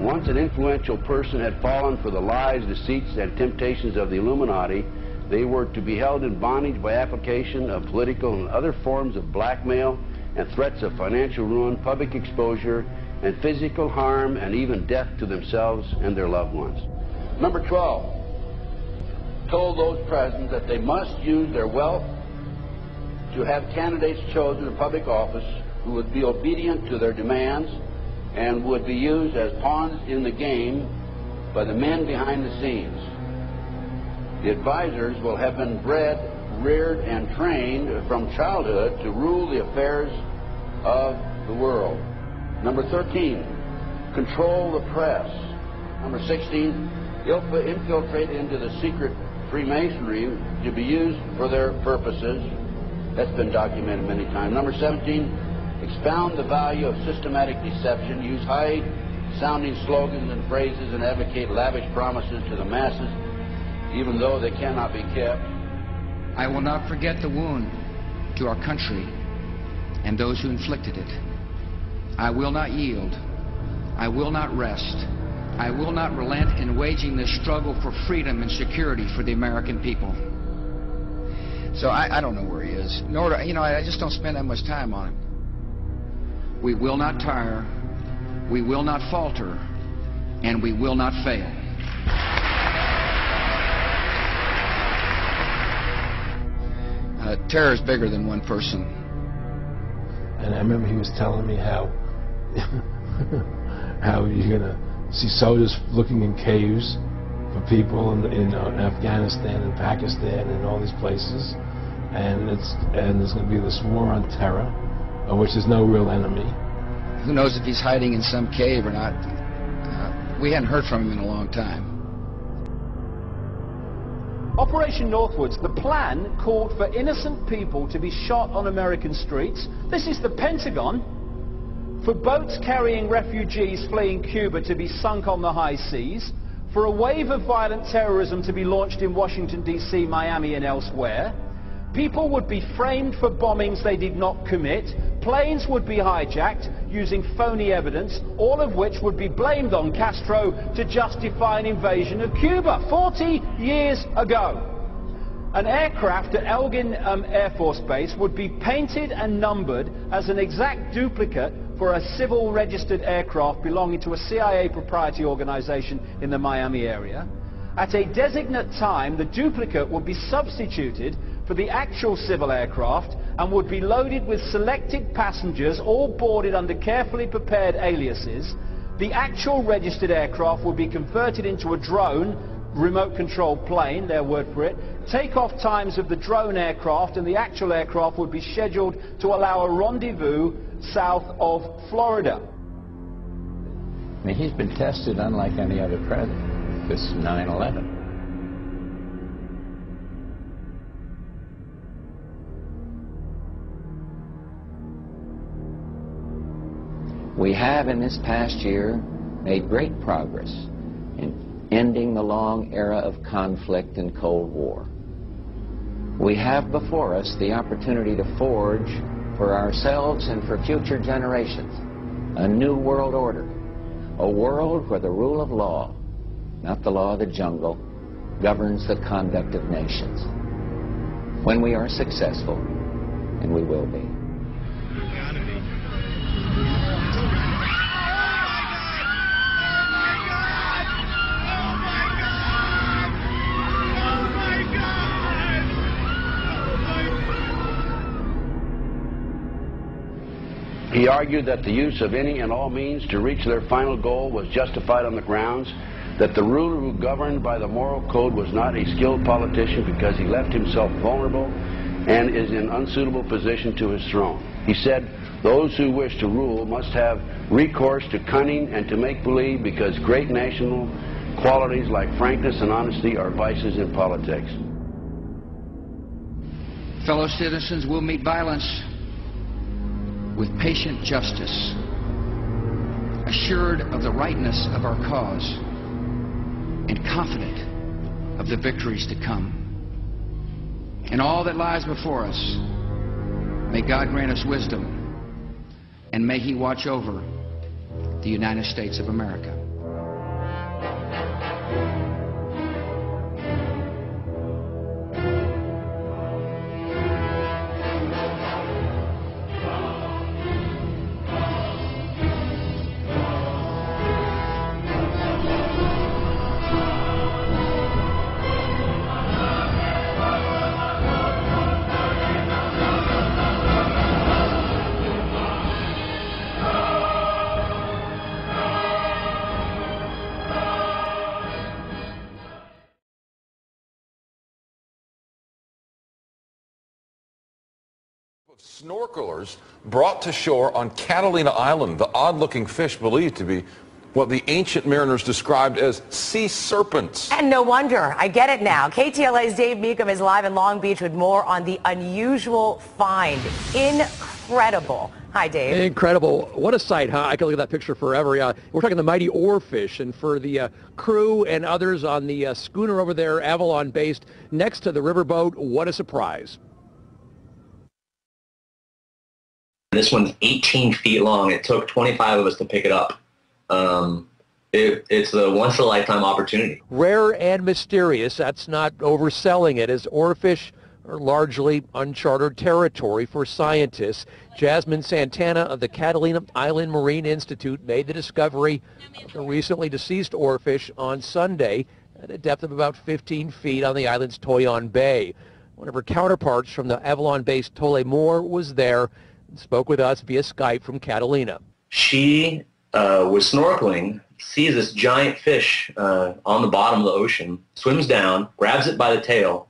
Once an influential person had fallen for the lies, deceits, and temptations of the Illuminati, they were to be held in bondage by application of political and other forms of blackmail and threats of financial ruin, public exposure, and physical harm, and even death to themselves and their loved ones. Number 12. Told those present that they must use their wealth to have candidates chosen to public office who would be obedient to their demands and would be used as pawns in the game by the men behind the scenes. The advisors will have been bred, reared, and trained from childhood to rule the affairs of the world. Number 13, control the press. Number 16, infiltrate into the secret Freemasonry to be used for their purposes. That's been documented many times. Number 17, expound the value of systematic deception, use high-sounding slogans and phrases, and advocate lavish promises to the masses, even though they cannot be kept. I will not forget the wound to our country and those who inflicted it. I will not yield. I will not rest. I will not relent in waging this struggle for freedom and security for the American people. So I don't know where he is. Nor do, I just don't spend that much time on him. We will not tire. We will not falter. And we will not fail. Terror is bigger than one person. And I remember he was telling me how you're going to see soldiers looking in caves for people in Afghanistan and Pakistan and all these places, and there's going to be this war on terror, of which there's no real enemy. Who knows if he's hiding in some cave or not? We hadn't heard from him in a long time. Operation Northwoods, the plan called for innocent people to be shot on American streets. This is the Pentagon. For boats carrying refugees fleeing Cuba to be sunk on the high seas, for a wave of violent terrorism to be launched in Washington, D.C., Miami, and elsewhere. People would be framed for bombings they did not commit, planes would be hijacked using phony evidence, all of which would be blamed on Castro to justify an invasion of Cuba 40 years ago. An aircraft at Elgin Air Force Base would be painted and numbered as an exact duplicate for a civil registered aircraft belonging to a CIA proprietary organization in the Miami area. At a designate time, the duplicate would be substituted for the actual civil aircraft and would be loaded with selected passengers, all boarded under carefully prepared aliases. The actual registered aircraft would be converted into a drone, remote-controlled plane, their word for it. Takeoff times of the drone aircraft and the actual aircraft would be scheduled to allow a rendezvous south of Florida. I mean, he's been tested unlike any other president. This 9/11. We have in this past year made great progress in ending the long era of conflict and Cold War. We have before us the opportunity to forge for ourselves and for future generations a new world order, a world where the rule of law, not the law of the jungle, governs the conduct of nations. When we are successful, and we will be. He argued that the use of any and all means to reach their final goal was justified on the grounds that the ruler who governed by the moral code was not a skilled politician because he left himself vulnerable and is in unsuitable position to his throne. He said, those who wish to rule must have recourse to cunning and to make-believe because great national qualities like frankness and honesty are vices in politics. Fellow citizens will meet violence with patient justice, assured of the rightness of our cause, and confident of the victories to come. In all that lies before us, may God grant us wisdom, and may He watch over the United States of America. Snorkelers brought to shore on Catalina Island the odd-looking fish believed to be what the ancient mariners described as sea serpents. And no wonder. I get it now. KTLA's Dave Meekum is live in Long Beach with more on the unusual find. Incredible. Hi, Dave. Incredible. What a sight, huh? I can look at that picture forever. We're talking the mighty oarfish, and for the crew and others on the schooner over there, Avalon based next to the riverboat, what a surprise. This one's 18 feet long. It took 25 of us to pick it up. It's a once-in-a-lifetime opportunity. Rare and mysterious, that's not overselling it, as oarfish are largely uncharted territory for scientists. Jasmine Santana of the Catalina Island Marine Institute made the discovery of the recently deceased oarfish on Sunday at a depth of about 15 feet on the island's Toyon Bay. One of her counterparts from the Avalon-based Tole Moore was there and spoke with us via Skype from Catalina. She was snorkeling, sees this giant fish on the bottom of the ocean, swims down, grabs it by the tail,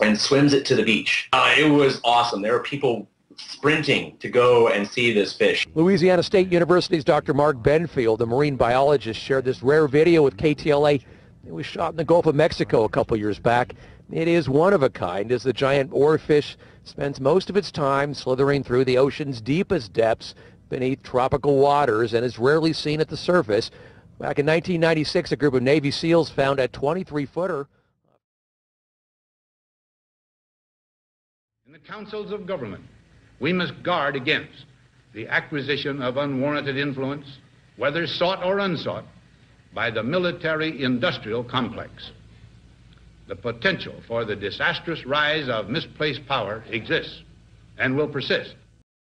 and swims it to the beach. It was awesome. There were people sprinting to go and see this fish. Louisiana State University's Dr. Mark Benfield, the marine biologist, shared this rare video with KTLA. It was shot in the Gulf of Mexico a couple years back. It is one of a kind, as the giant oarfish spends most of its time slithering through the ocean's deepest depths beneath tropical waters and is rarely seen at the surface. Back in 1996, a group of Navy SEALs found a 23-footer. In the councils of government, we must guard against the acquisition of unwarranted influence, whether sought or unsought, by the military-industrial complex. The potential for the disastrous rise of misplaced power exists and will persist